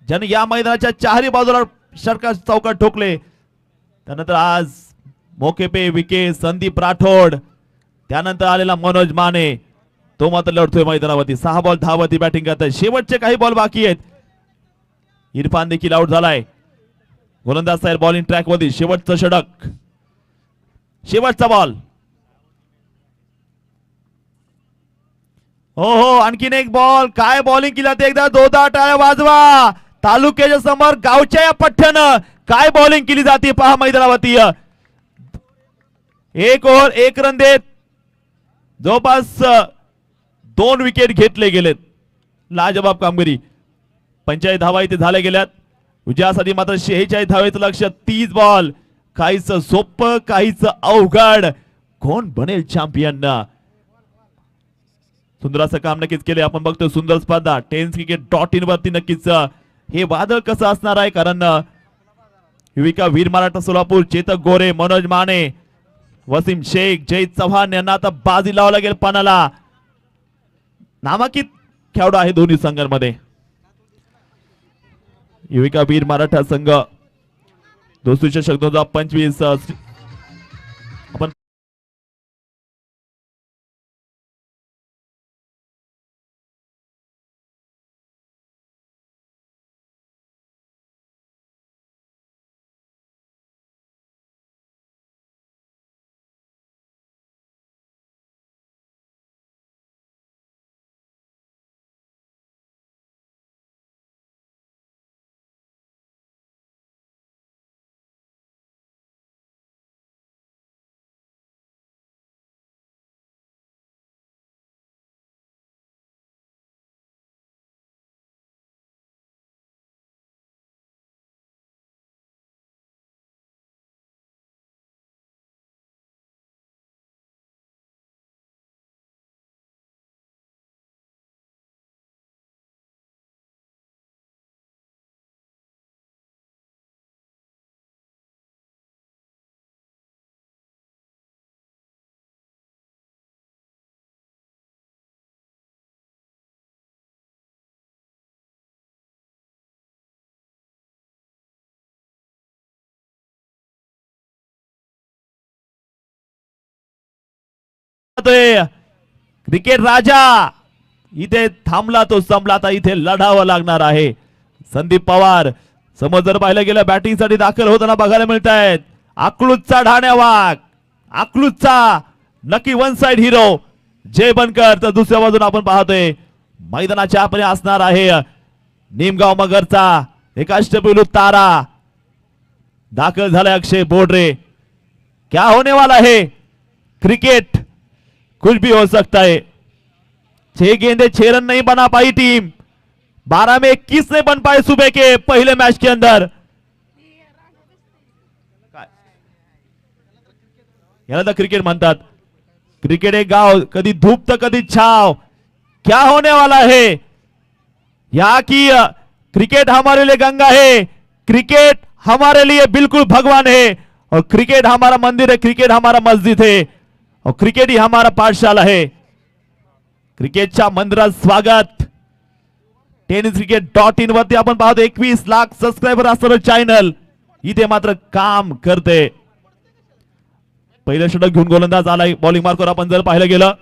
ज्याने या मैदानाच्या चारही बाजूला षटकार चौकार ठोकले, त्यानंतर आज मौके पे विकेट संदीप राठोड, त्यानंतर आलेला मनोज माने, तो मात्र लढतोय मैदानावरती। 6 बॉल धावती बॅटिंग करत आहे। शेवटचे काही बॉल बाकी आहेत। इरफान देखील आउट झालाय। गोलंदाज तयार, बॉलिंग ट्रॅक वरती, शेवटचं षटक, शेवटचा बॉल हो हो, आणखीन एक बॉल. काय बॉलिंग केली ते, एकदा जोरदार टाळ्या वाजवा. तालुक्याच्या समोर गावच्या या पठ्ठ्यानं काय बॉलिंग केली जाते पहा मैदानावरती. एक ओव्हर 1 रन देत जवळपास 2 विकेट घेतले गेलेत. लाजबाब कामगिरी. 45 धावा इथे झाल्या गेल्यात. विजयासाठी मात्र 46 धावेचं लक्ष. 30 बॉल. काहीच सोपं, काहीच अवघड. कोण बनेल चॅम्पियन? सुंदर असं काम नक्कीच केले. आपण बघतो सुंदर स्पर्धा TennisCricket.in वरती नक्कीच हे वादळ कसं असणार आहे, कारण युविका वीर मराठा सोलापूर, चेतक गोरे, मनोज माने, वसीम शेख, जय चव्हाण यांना आता बाजी लावा लागेल पानाला. नामांकित खेळाडू आहे दोन्ही संघांमध्ये. युविका वीर मराठा संघ दोस्ती चषक 2025 आपण क्रिकेट राजा इथे थांबला तो संपला. आता इथे लढावं लागणार आहे. संदीप पवार समोर जर पाहिलं गेलं बॅटिंग साठी दाखल होताना बघायला मिळत आहेत. अकलूजचा ढाण्या वाघ, अकलूजचा नक्की वन साइड हिरो जय बनकर. तर दुसऱ्या बाजूला आपण पाहतोय मैदानाच्या आपण असणार आहे निमगाव मगरचा एक अष्टपैलू तारा दाखल झालाय अक्षय बोडरे. क्या होने वाला है? क्रिकेट कुछ भी हो सकता है. 6 गेंदे 6 रन नहीं बना पाई टीम. 12 में 21 नहीं बन पाए सुबह के पहले मैच के अंदर. याला तर क्रिकेट म्हणतात. क्रिकेट एक गाव, कधी धूप तर कधी छाव. क्या होने वाला है? यहाँ की क्रिकेट हमारे लिए गंगा है, क्रिकेट हमारे लिए बिल्कुल भगवान है, और क्रिकेट हमारा मंदिर है, क्रिकेट हमारा मस्जिद है, और क्रिकेट ही हमारा पाठशाला है. क्रिकेटच्या मंदिरात स्वागत. TennisCricket.in वरती आपण पाहतो 21 लाख सबस्क्रायबर असणारं चॅनल इथे मात्र काम करते. पहिलं षटक घेऊन गोलंदाज आलाय. बॉलिंग मार्कवर आपण जर पाहिलं गेलं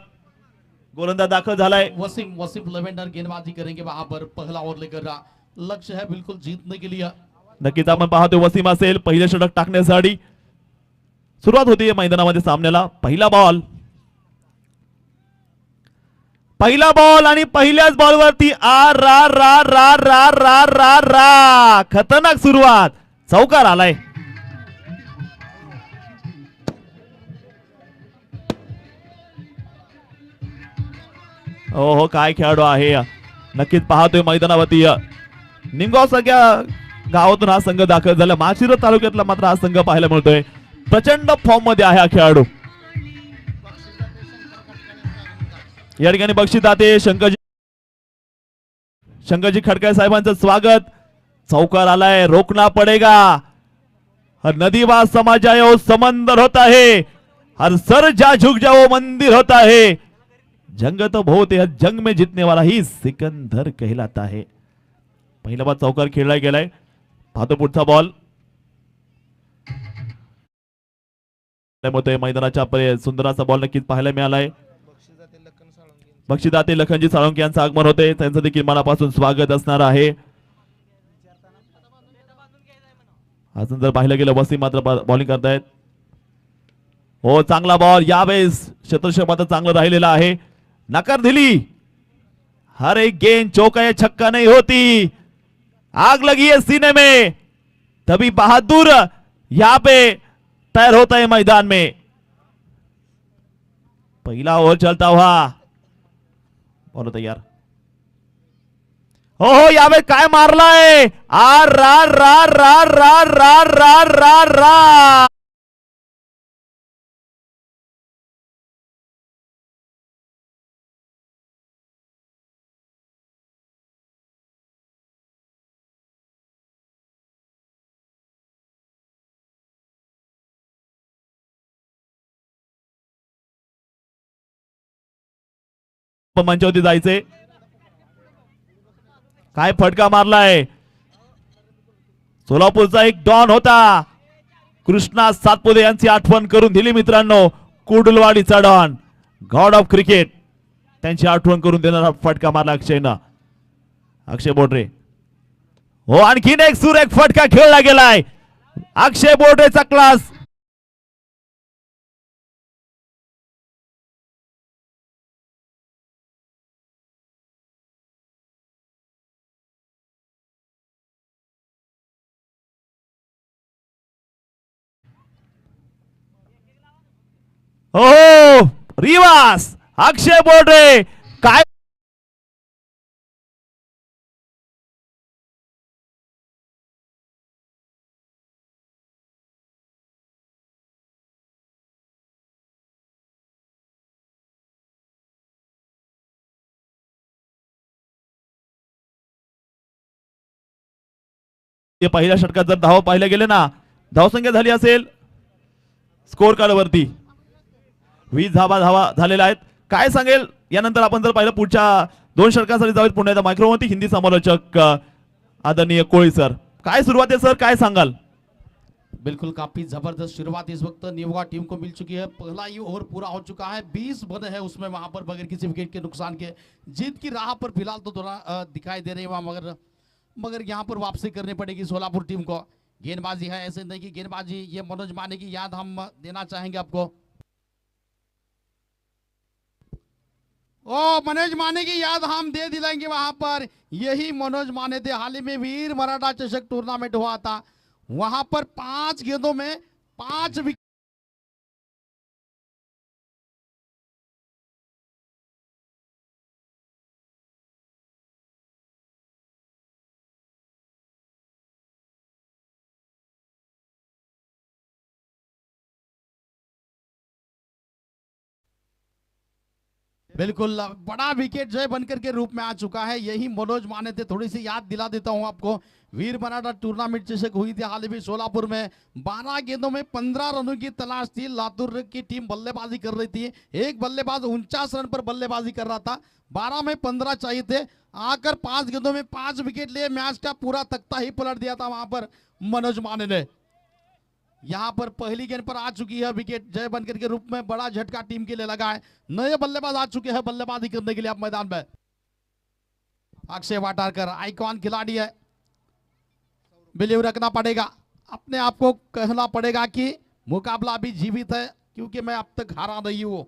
गोलंदाज दाखल झालाय. वसीम लवेंडर गेंदबाजी करेंगे वहां पर. पहला ओवर लेकर लक्ष्य है बिल्कुल जीतने के लिए. नक्कीच आपण पाहतोय वसीम असेल पहिलं षटक टाकण्यासाठी. सुरुवात होती मैदानामध्ये सामन्याला. पहिला बॉल आणि पहिल्याच बॉलवरती आर रा रा रा रा रा रा रा खतरनाक सुरुवात. चौकार आलाय. हो काय खेळाडू आहे. नक्कीच पाहतोय मैदानावरती निमगाव सगळ्या गावातून हा संघ दाखल झाला. माळशिरस तालुक्यातला मात्र हा संघ पाहायला मिळतोय. प्रचंड फॉर्म मध्ये आहे हा खेळाडू. या ठिकाणी बक्षीस दाते शंकरजी खडके साहेबांचं स्वागत. चौकार आलाय. रोकना पडेगा. हर नदी वा समाज आहे वो समंदर होता है, हर सर जा झुक जा वो मंदिर होता है, जंग तो बहुत है, जंग में जीतने वाला ही सिकंदर कहलाता है. पहिला बार चौकार खेळला गेलाय. पाहतो पुढचा बॉल. मैदानाच्या सुंदर असा बॉल नक्कीच पाहायला मिळालाय. बक्षीदाते लखनजी साळुंके यांचं आगमन होते. त्यांचं देखील मनापासून स्वागत असणार आहे. अजून जर पाहिलं गेलं वसीम मात्र बॉलिंग करतायत. हो चांगला बॉल. यावेळेस क्षेत्ररक्षक मात्र चांगलं राहिलेला आहे. नकार दिली हर एक गेंद चौका या छक्का नहीं होती। आग लगी है सीने में, तभी बहादुर यहां पे तैयार होता है मैदान में। पहला ओव्हर चलता हुआ, बोलो तैयार। हो यावे काय मारलाय, आर रार रार रार रार रार रार रार रार। मंचावरती जायचे, काय फटका मारलाय। सोलापूरचा एक डॉन होता, कृष्णा सातपुते यांची आठवण करून दिली मित्रांनो। कुडलवाडीचा डॉन, गॉड ऑफ क्रिकेट, त्यांची आठवण करून देणारा फटका मारला अक्षयनं, अक्षय बोडरे। हो आणखीन एक सुरेख फटका खेळला गेलाय, अक्षय बोडरेचा क्लास। हो रिवास, अक्षय बोडरे काय पहिल्या षटकात जर धाव पाहिल्या गेले ना, धावसंख्या झाली असेल स्कोर कार्ड वरती 20 धावा झालेल्या आहेत। काय सांगेल यानंतर आपण जर पाहिलं पुढच्या 2 षटकांसाठी जाऊयात पुन्हा एकदा मायक्रोवरती हिंदी समालोचक आदरणीय कोळी सर। काय सुरुवात आहे सर, काय सांगाल? बिल्कुल काफी जबरदस्त शुरुआत इस वक्त निवगा टीम को मिल चुकी है। पहला ही ओवर पूरा हो चुका है, 20 बने हैं उसमें, वहां पर बगैर किसी विकेट के नुकसान के जीत की राह पर फिलहाल तो थोड़ा दिखाई दे रही है वहां, मगर यहाँ पर वापसी करनी पड़ेगी सोलापुर टीम को। गेंदबाजी है, ऐसे नहीं कि गेंदबाजी, ये मनोज माने की याद हम देना चाहेंगे आपको। ओ मनोज माने की याद हम दे दिलाएंगे वहां पर, यही मनोज माने थे। हाल ही में वीर मराठा चषक टूर्नामेंट हुआ था, वहां पर 5 गेंदों में 5 विकेट। बिल्कुल बड़ा विकेट जय बनकर के रूप में आ चुका है, यही मनोज माने थे। थोड़ी सी याद दिला देता हूं आपको, वीर मराठा टूर्नामेंट चषक हुई थी हाल ही में सोलापुर में। 12 गेंदों में 15 रनों की तलाश थी। लातूर की टीम बल्लेबाजी कर रही थी, एक बल्लेबाज 49 रन पर बल्लेबाजी कर रहा था, 12 में 15 चाहिए थे। आकर 5 गेंदों में 5 विकेट लिए, मैच का पूरा तख्ता ही पलट दिया था वहां पर मनोज माने ने। यहां पर पहली गेंद पर आ चुकी है विकेट जय बनकर के रूप में, बड़ा झटका टीम के लिए लगा है। नए बल्लेबाज आ चुके हैं बल्लेबाजी करने के लिए अब मैदान में। अक्षय वाटारकर आइकॉन खिलाड़ी है, बिलीव रखना पड़ेगा, अपने आप को कहना पड़ेगा कि मुकाबला अभी जीवित है, क्योंकि मैं अब तक हारा नहीं हूं।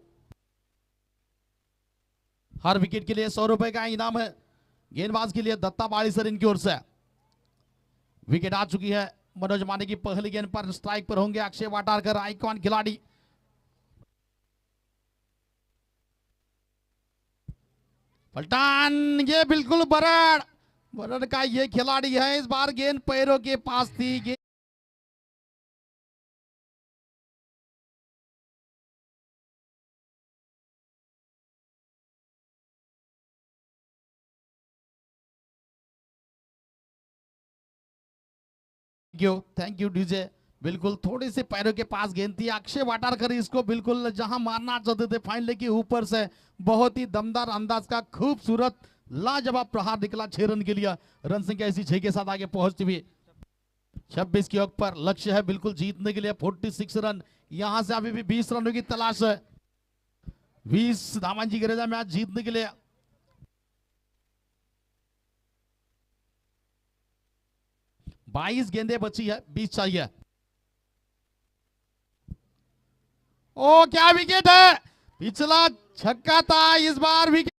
हर विकेट के लिए 100 रुपए का इनाम है गेंदबाज के लिए। दत्ता बाड़ी सर इनकी ओर से विकेट आ चुकी है। मनोज माने की पहली गेंद पर स्ट्राइक पर होंगे अक्षय वाटारकर, आइकॉन खिलाड़ी। पलटान, ये बिल्कुल बरड़ का ये खिलाड़ी है। इस बार गेंद पैरों के पास थी। Thank you DJ. बिल्कुल थोड़ी सी पैरों के पास गेंद थी। अक्षय वाटारकर इसको बिल्कुल जहां मारना चाहते थे फाइन लेग के ऊपर से, बहुत ही दमदार अंदाज का खूबसूरत लाजवाब प्रहार निकला 6 रन के लिए। रन संख्या इसी 6 के साथ आगे पहुंचती हुई 26 के अंक पर लक्ष्य है बिल्कुल जीतने के लिए 46 रन। यहां से अभी भी 20 रनों की तलाश है, 20 धावन की गरज मैच जीतने के लिए। 22 गेंदें बची है, 20 चाहिए। ओ क्या विकेट है, पिछला छक्का था, इस बार विकेट।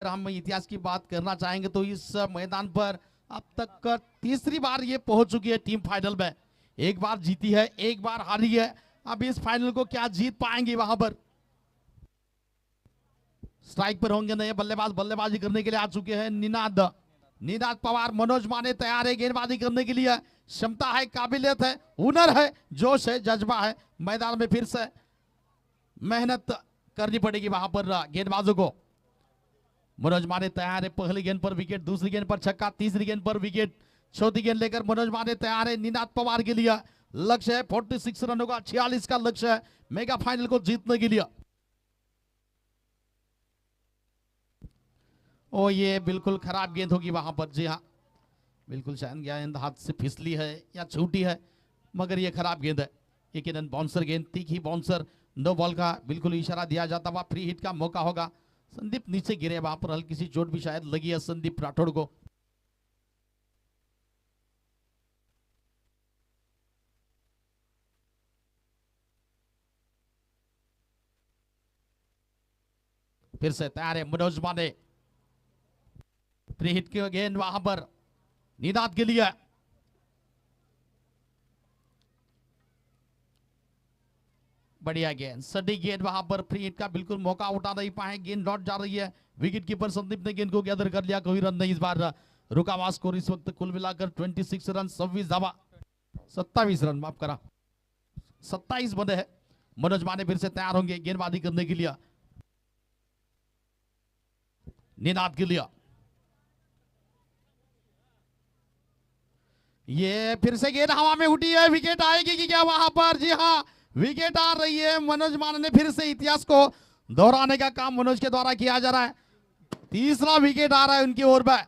हम इतिहास की बात करना चाहेंगे तो इस मैदान पर अब तक तीसरी बार ये पहुंच चुकी है टीम फाइनल में। एक बार जीती है, एक बार हारी है। अब इस फाइनल को क्या जीत पाएंगे? वहां पर स्ट्राइक पर होंगे नए बल्लेबाज, बल्लेबाजी करने के लिए आ चुके हैं निनाद पवार। मनोज माने तैयार है गेंदबाजी करने के लिए। क्षमता है, काबिलियत है, हुनर है, जोश है, जज्बा है। मैदान में फिर से मेहनत करनी पड़ेगी वहां पर गेंदबाजों को। मनोज माने तैयार है। पहली गेंद पर विकेट, दूसरी गेंद पर छक्का, तीसरी गेंद पर विकेट, चौथी गेंद लेकर मनोज माने तैयार है। निनाद पवार के लिए लक्ष्य है 46 रनों का, 46 का लक्ष्य है मेगा फाइनल को जीतने के लिए। ओ ये बिल्कुल खराब गेंद होगी वहां पर। जी हाँ, बिल्कुल शायद गेंद हाथ से फिसली है या छूटी है, मगर ये खराब गेंद है। यकीनन बाउंसर गेंद, तीखी बाउंसर, नो बॉल का बिल्कुल इशारा दिया जाता हुआ फ्री हिट का मौका होगा। संदीप नीचे गिरे, वहां पर हल्की सी चोट भी शायद लगी है संदीप राठौड़ को। फिर से तैयार है मनोज माने। फ्री हिट की गेंद वहां पर निनाद के लिए। बढ़िया गेंद, सटी गेंद वहां पर फ्री हिट का बिल्कुल मौका उठा नहीं पाए। गेंद लौट जा रही है। विकेट कीपर संदीप ने गेंद को गैदर कर लिया। कोई रन नहीं इस बार रुका हुआ। स्कोर इस वक्त कुल मिलाकर 26 रन, 26 धावा, 27 रन, माफ करा, 27 बने हैं। मनोज माने फिर से तैयार होंगे गेंदबाजी करने के लिए निनाद के लिए। ये फिर से गेंद हवा में उठी है। विकेट आएगी कि क्या वहां पर? जी हाँ, विकेट आ रही है। मनोज मान ने फिर से इतिहास को दोहराने का काम मनोज के द्वारा किया जा रहा है। तीसरा विकेट आ रहा है उनकी ओर पर।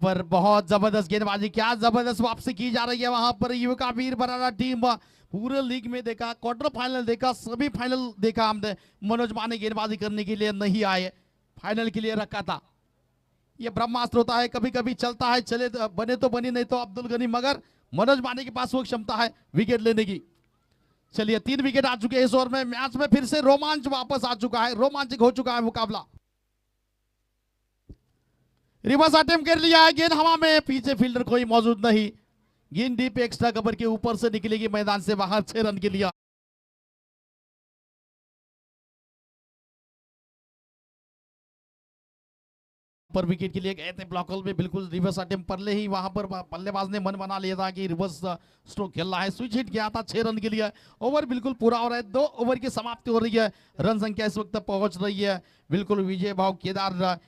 पर बहुत जबरदस्त गेंदबाजी, क्या जबरदस्त वापसी की जा रही है वहां पर। युवका वीर बराड़ा टीम पूरे लीग में देखा, क्वार्टर फाइनल देखा, सभी फाइनल देखा हमने। मनोज माने गेंदबाजी करने के लिए नहीं आए, फाइनल के लिए रखा था। ये ब्रह्मास्त्र होता है, कभी कभी चलता है, चले बने तो बनी, नहीं तो अब्दुल गनी, मगर मनोज माने के पास वो क्षमता है विकेट लेने की। चलिए 3 विकेट आ चुके हैं इस ओवर में। मैच में फिर से रोमांच वापस आ चुका है, रोमांचक हो चुका है मुकाबला। रिवर्स अटेम्प्ट कर लिया है। गेंद हवा में, पीछे फील्डर कोई मौजूद नहीं। गेंद डीप एक्स्ट्रा कवर के ऊपर से निकलेगी मैदान से बाहर, 6 रन के लिए। पर विकेट के लिए गए थे ब्लॉकल में, बिल्कुल रिवर्स अटेम्प्ट पर ले ही वहां पर बल्लेबाज ने मन बना लिया था कि रिवर्स स्ट्रोक खेलना है। स्विच हिट किया था 6 रन के लिए। ओवर बिल्कुल पूरा हो रहा है, 2 ओवर की समाप्ति हो रही है। रन संख्या इस वक्त पहुंच रही है बिल्कुल विजय भाव केदार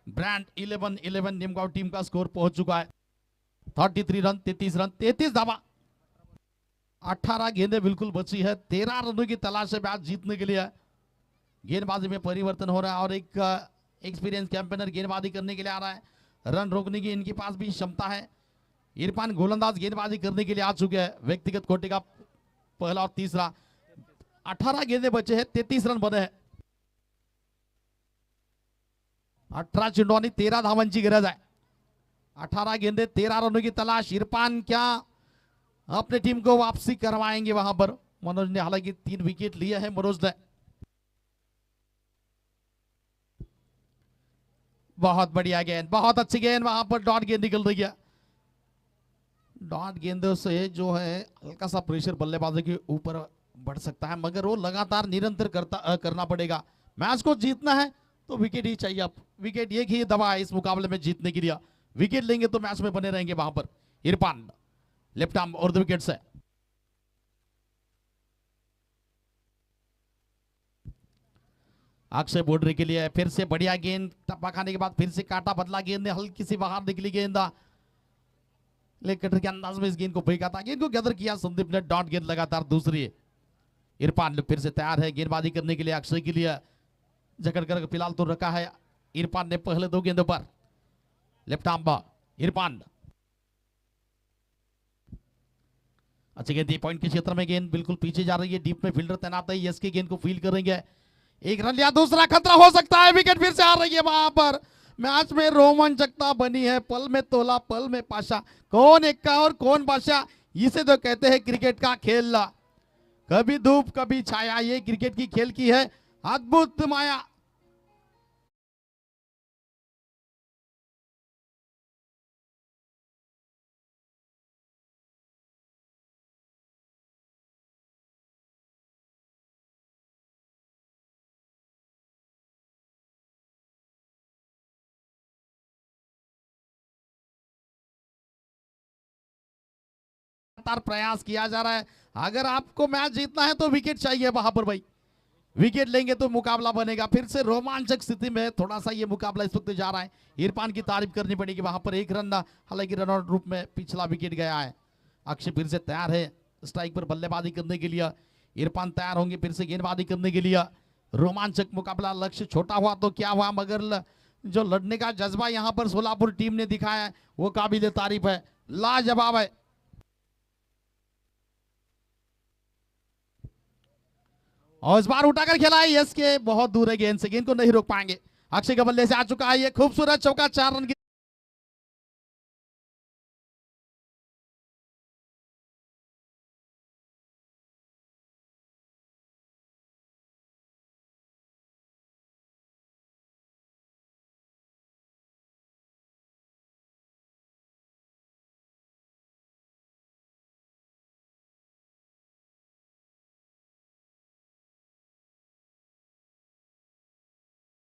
ब्रांड 11-11 निमगांव टीम का स्कोर पहुंच चुका है 33 रन, 33 रन, 33 धावा, 18 गेंदें बिल्कुल बची है। 13 रनों की तलाश है मैच जीतने के लिए। गेंदबाजी में परिवर्तन हो रहा है और एक एक्सपीरियंस कैंपेनर गेंदबाजी करने के लिए आ रहा है। रन रोकने की इनके पास भी क्षमता है। इरफान गोलंदाज गेंदबाजी करने के लिए आ चुके हैं। व्यक्तिगत कोटि का पहला और तीसरा। 18 गेंदें बचे हैं, 33 रन बने हैं। 18 चेंडूंनी 13 धावांची गरज आहे। 18 गेंदे, 13 रनों की तलाश। इरफान क्या अपने टीम को वापसी करवाएंगे वहां पर? मनोज ने हालांकि 3 विकेट लिए हैं मनोज ने। बहुत बढ़िया गेंद, बहुत अच्छी गेंद, वहां पर डॉट गेंद निकल रही है। डॉट गेंदों से जो है हल्का सा प्रेशर बल्लेबाजों के ऊपर बढ़ सकता है, मगर वो लगातार निरंतर करना पड़ेगा। मैच को जीतना है तो विकेट ही चाहिए। अब विकेट एक ही दवा है इस मुकाबले में जीतने के लिए। विकेट लेंगे तो मैच में बने रहेंगे वहां पर। इरफान लेफ्ट आर्म और 2 विकेट से। अक्षय बोडरे के लिए फिर से बढ़िया गेंद, टप्पा खाने के बाद फिर से काटा बदला। गेंद ने हल्की सी बाहर निकली गेंद, लेग के अंदाज में इस गेंद को फेंका था। गेंद को गैदर किया संदीप ने, डॉट गेंद लगातार दूसरी। इरफान फिर से तैयार है गेंदबाजी करने के लिए। अक्षय के लिए जकड़ कर फिलहाल तो रखा है इरफान ने पहले 2 गेंदों पर। लेफ्ट आर्म इरफान अच्छी गेंद पॉइंट के क्षेत्र में, गेंद बिल्कुल पीछे जा रही है, डीप में फील्डर तैनात है, यस की गेंद को फील करेंगे, एक रन लिया, दूसरा खतरा हो सकता है, विकेट फिर से आ रही है वहां पर। मैच में रोमांचकता बनी है, पल में तोला पल में पाशा, कौन एक्का और कौन बादशाह, इसे तो कहते हैं क्रिकेट का खेल। कभी धूप कभी छाया, ये क्रिकेट की खेल की है अद्भुत माया। प्रयास किया जा रहा है, अगर आपको मैच जीतना है तो विकेट चाहिए वहां पर भाई, विकेट लेंगे तो मुकाबला बनेगा। फिर से रोमांचक स्थिति में थोड़ा सा ये मुकाबला इस वक्त जा रहा है। इरफान की तारीफ करनी पड़ेगी वहां पर, एक रन हालांकि रन आउट रूप में पिछला विकेट गया है। अक्षय फिर से तैयार है स्ट्राइक पर बल्लेबाजी करने के लिए, इरफान तैयार होंगे फिर से गेंदबाजी करने के लिए। रोमांचक मुकाबला, लक्ष्य छोटा हुआ तो क्या हुआ, मगर जो लड़ने का जज्बा यहाँ पर सोलापुर टीम ने दिखाया है वो काबिल तारीफ है, लाजवाब है। और इस बार उठाकर खेला है यस के, बहुत दूर है गेंद से, गेंद को नहीं रोक पाएंगे। अक्षय के बल्ले से आ चुका है ये खूबसूरत चौका, 4 रन की।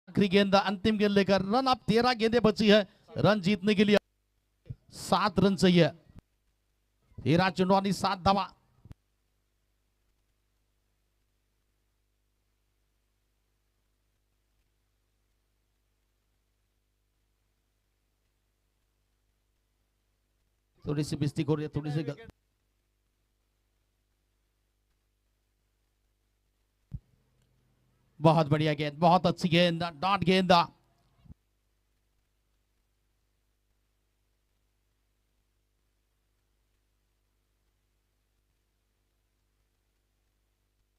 आखिरी गेंद, अंतिम गेंद लेकर रन, अब 13 गेंदें बची है रन जीतने के लिए, 7 रन चाहिए, 13 चेंडू आणि 7 धावा। थोड़ी सी मिस्टेक हो रही है, थोड़ी सी बहुत बढ़िया गेंद, बहुत अच्छी गेंद, डॉट गेंद।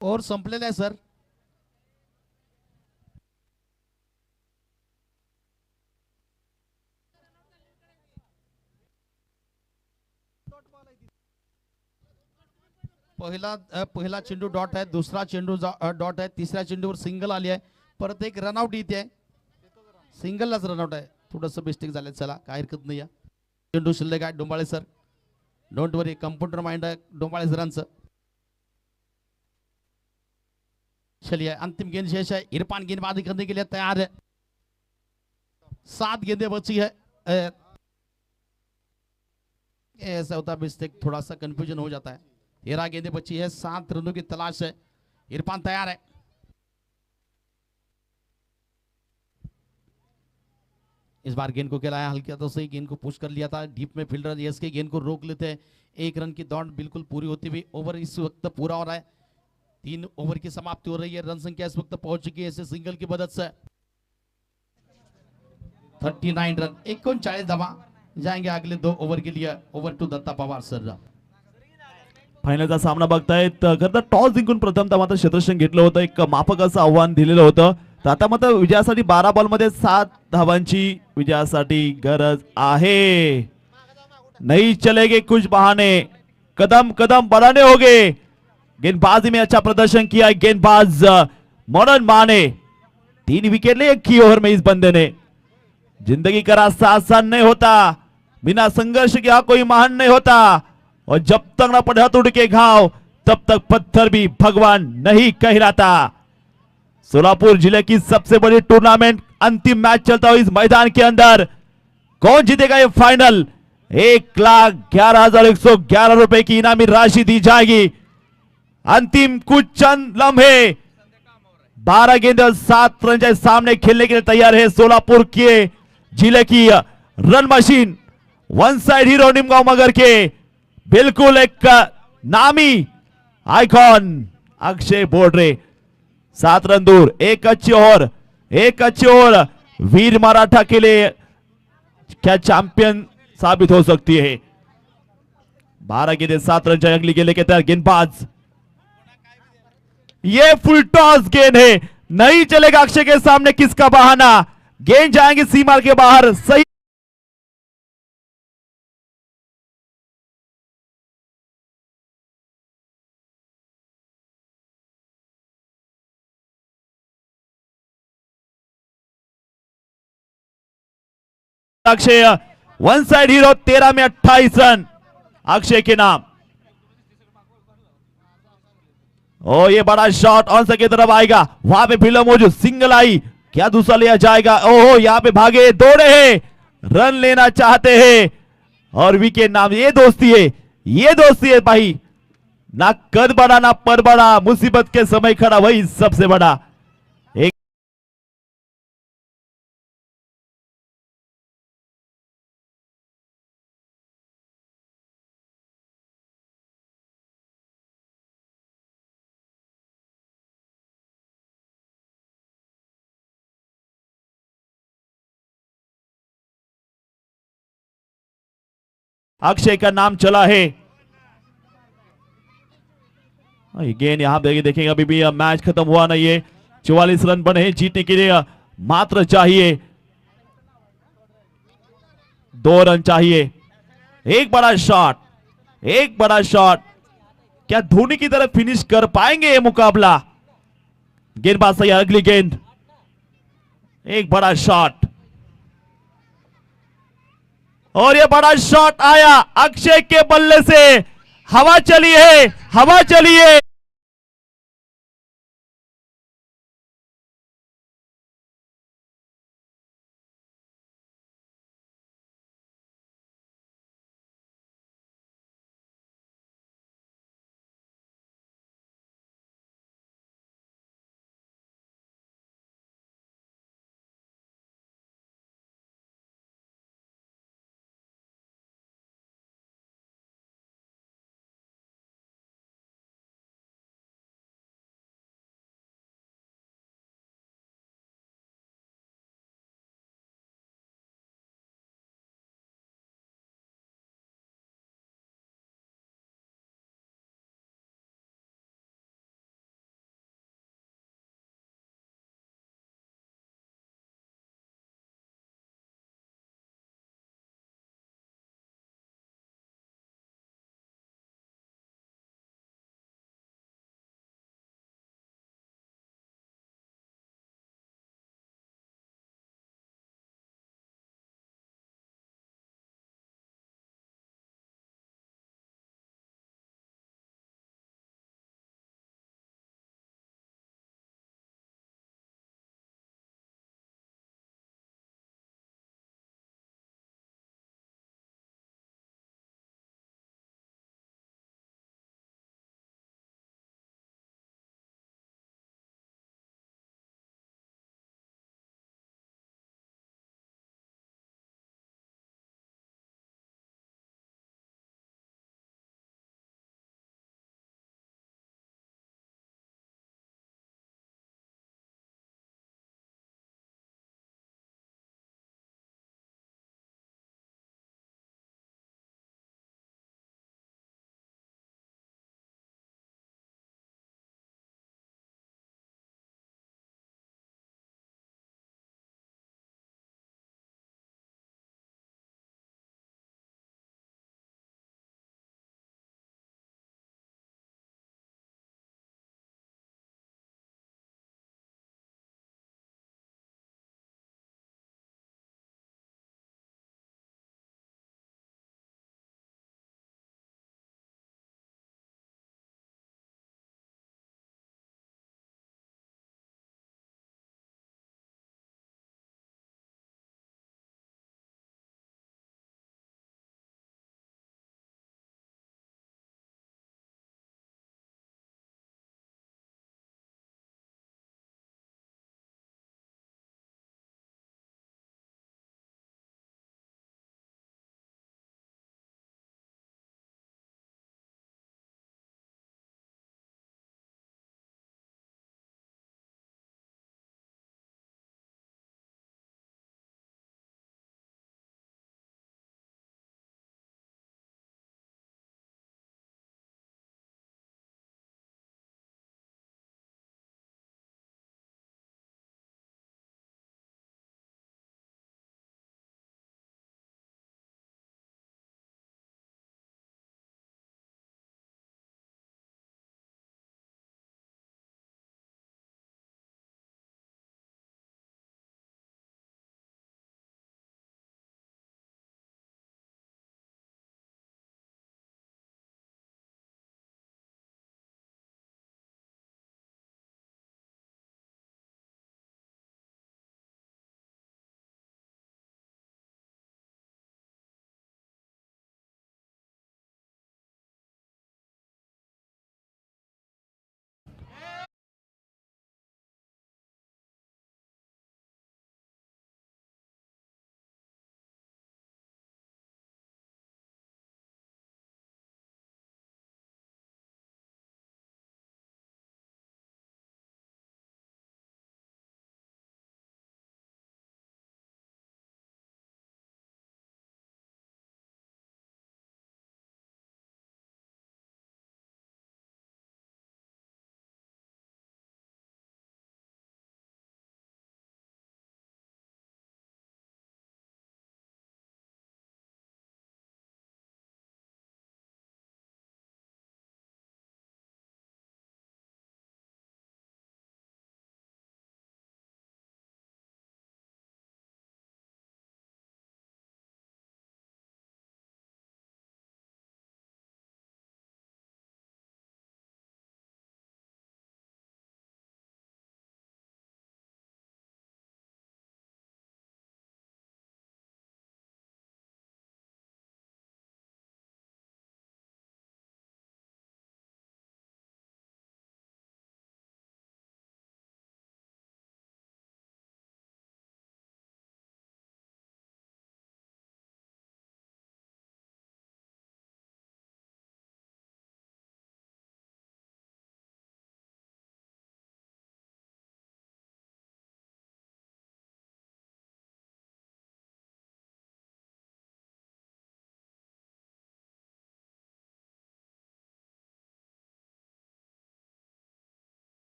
और संपलेला आहे सर। पहिला चेंडू डॉट आहे, दुसरा चेंडू डॉट आहे, तिसऱ्या चेंडूवर सिंगल आली आहे, परत एक रनआउट येते, सिंगललाच रनआउट आहे, थोडंसं मिस्टेक झालं, चला काय हरकत नाही आहे। चेंडू शिल्लक आहे, Dombale sir don't worry, computer mind आहे डोंबाळे सरांचं। चलिए अंतिम गेंद शेष है, इरफान गेंदबाजी करने के लिए तैयार है, 7 गेंदें बची है। ऐसा होता है मिस्टेक, थोड़ा सा कंफ्यूजन हो जाता है। 13 गेंदें बची है, 7 रनों की तलाश है, इरफान तैयार है। इस बार गेंद को खिलाया हल्का तो सही, गेंद को पुश कर लिया था, डीप में फील्डर यस के गेंद को रोक लेते हैं। 1 रन की दौड़ बिल्कुल पूरी होती हुई, ओवर इस वक्त पूरा हो रहा है, 3 ओवर की समाप्ति हो रही है, रन संख्या इस वक्त पहुंच चुकी है, इसे सिंगल की मदद से 39 रन, 39 धावा जाएंगे अगले 2 ओवर के लिए। Over to Datta Pawar sir. फायनलचा सामना बघतायत, खरं तर टॉस जिंकून प्रथमतः मात्र क्षेत्ररक्षण घेतलं होतं, एक माफक असं आव्हान दिलेलं होतं, तर आता मात्र विजयासाठी 12 बॉलमध्ये 7 धावांची विजयासाठी गरज आहे। नहीं चलेगे कुछ बहाने, कदम कदम बढ़ाने होंगे। गेंदबाजी में अच्छा प्रदर्शन किया गेंदबाज मनन माने, 3 विकेट लिए एक ही ओवर में इस बंदे ने। जिंदगी का रास्ता आसान नहीं होता, बिना संघर्ष किया कोई महान नहीं होता, और जब तक न पड़े हथौड़े के घाव तब तक पत्थर भी भगवान नहीं कहलाता। सोलापुर जिले की सबसे बड़ी टूर्नामेंट अंतिम मैच चलता हुआ इस मैदान के अंदर, कौन जीतेगा ये फाइनल? 1,11,111 रुपए की इनामी राशि दी जाएगी। अंतिम कुछ चंद लम्हे, 12 गेंदे 7 रन के सामने खेलने के लिए तैयार है सोलापुर के जिले की run machine, one side hero Nimgaon Magar के बिल्कुल एक नामी आइकॉन अक्षय बोर्डरे। 7 रन दूर, एक अच्छी ओवर वीर मराठा के लिए क्या चैंपियन साबित हो सकती है। 12 गेंदे 7 रन अगली गेंद लेके तैयार गेंदबाज, ये फुल टॉस गेंद है, नहीं चलेगा अक्षय के सामने किसका बहाना, गेंद जाएंगे सीमा के बाहर। सही अक्षय वन साइड हीरो, 13 में 28 रन अक्षय के नाम। ओ ये बड़ा शॉट ऑन की तरफ आएगा, वहां पे फील्डर मौजूद, सिंगल आई, क्या दूसरा लिया जाएगा। ओहो यहाँ पे भागे, दौड़े हैं, रन लेना चाहते हैं और विकेट नाम। ये दोस्ती है, ये दोस्ती है भाई, ना कद बड़ा ना पर बड़ा, मुसीबत के समय खड़ा वही सबसे बड़ा। एक अक्षय का नाम चला है। गेंद यहां पे देखेंगे, अभी भी मैच खत्म हुआ नहीं है, 44 रन बने हैं, जीतने के लिए मात्र चाहिए 2 रन चाहिए। एक बड़ा शॉट, एक बड़ा शॉट, क्या धोनी की तरफ फिनिश कर पाएंगे ये मुकाबला। गेंदबाज सही, अगली गेंद, एक बड़ा शॉट और ये बड़ा शॉट आया अक्षय के बल्ले से, हवा चली है, हवा चली है।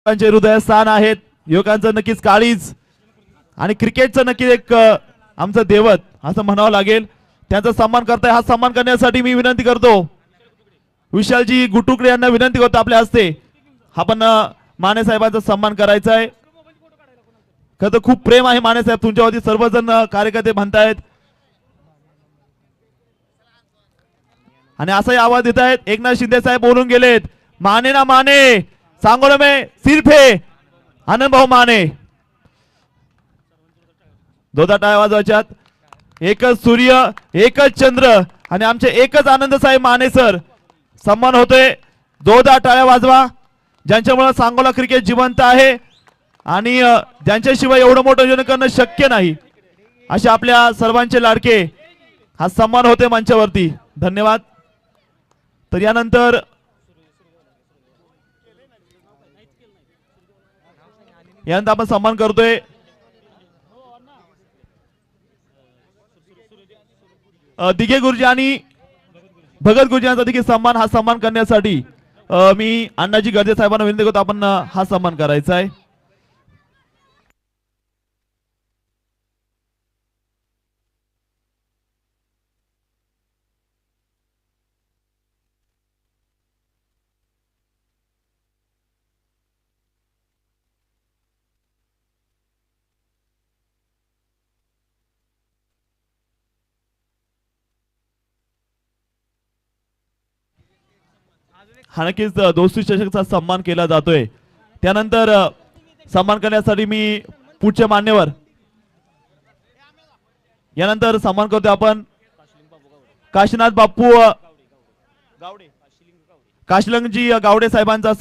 युवकांचे हृदय स्थान आहेत, युवकांचं नक्कीच काळीज आणि क्रिकेटचं नक्कीच एक आमचं दैवत असं म्हणावं लागेल. त्यांचा सन्मान करताय, हा सन्मान करण्यासाठी मी विनंती करतो विशालजी गुटुकडे यांना विनंती करतो आपल्या हस्ते आपण माने साहेबांचा सन्मान करायचा आहे. खरं तर खूप प्रेम आहे माने साहेब तुमच्यावरती, सर्वजण कार्यकर्ते म्हणतायत आणि असाही आवाज देत आहेत. एकनाथ शिंदे साहेब बोलून गेलेत, माने ना माने सांगोला में सिर्फ है आनंद भाऊ माने. दोदा टाळ्या वाजवायच्यात. एकच सूर्य एकच चंद्र आणि आमचे एकच आनंद साहेब माने सर सन्मान होतोय. जोरदार टाळ्या वाजवा ज्यांच्यामुळे सांगोला क्रिकेट जिवंत आहे आणि ज्यांच्याशिवाय एवढं मोठं आयोजन करणं शक्य नाही असे आपल्या सर्वांचे लाडके हा सन्मान होते मंचावरती. धन्यवाद. तर यानंतर आपण सन्मान करतोय दिघे गुरुजी आणि भगत गुरुजी यांचा देखील सन्मान. हा सन्मान करण्यासाठी मी अण्णाजी गर्जे साहेबांना विनंती करतो आपण हा सन्मान करायचा आहे. हा नक्कीच दोस्ती चषकचा सन्मान केला जातोय. त्यानंतर सन्मान करण्यासाठी मी पुढचे मान्यवर यानंतर सन्मान करतोय आपण काशीनाथ बापू काशिलंगजी गावडे साहेबांचा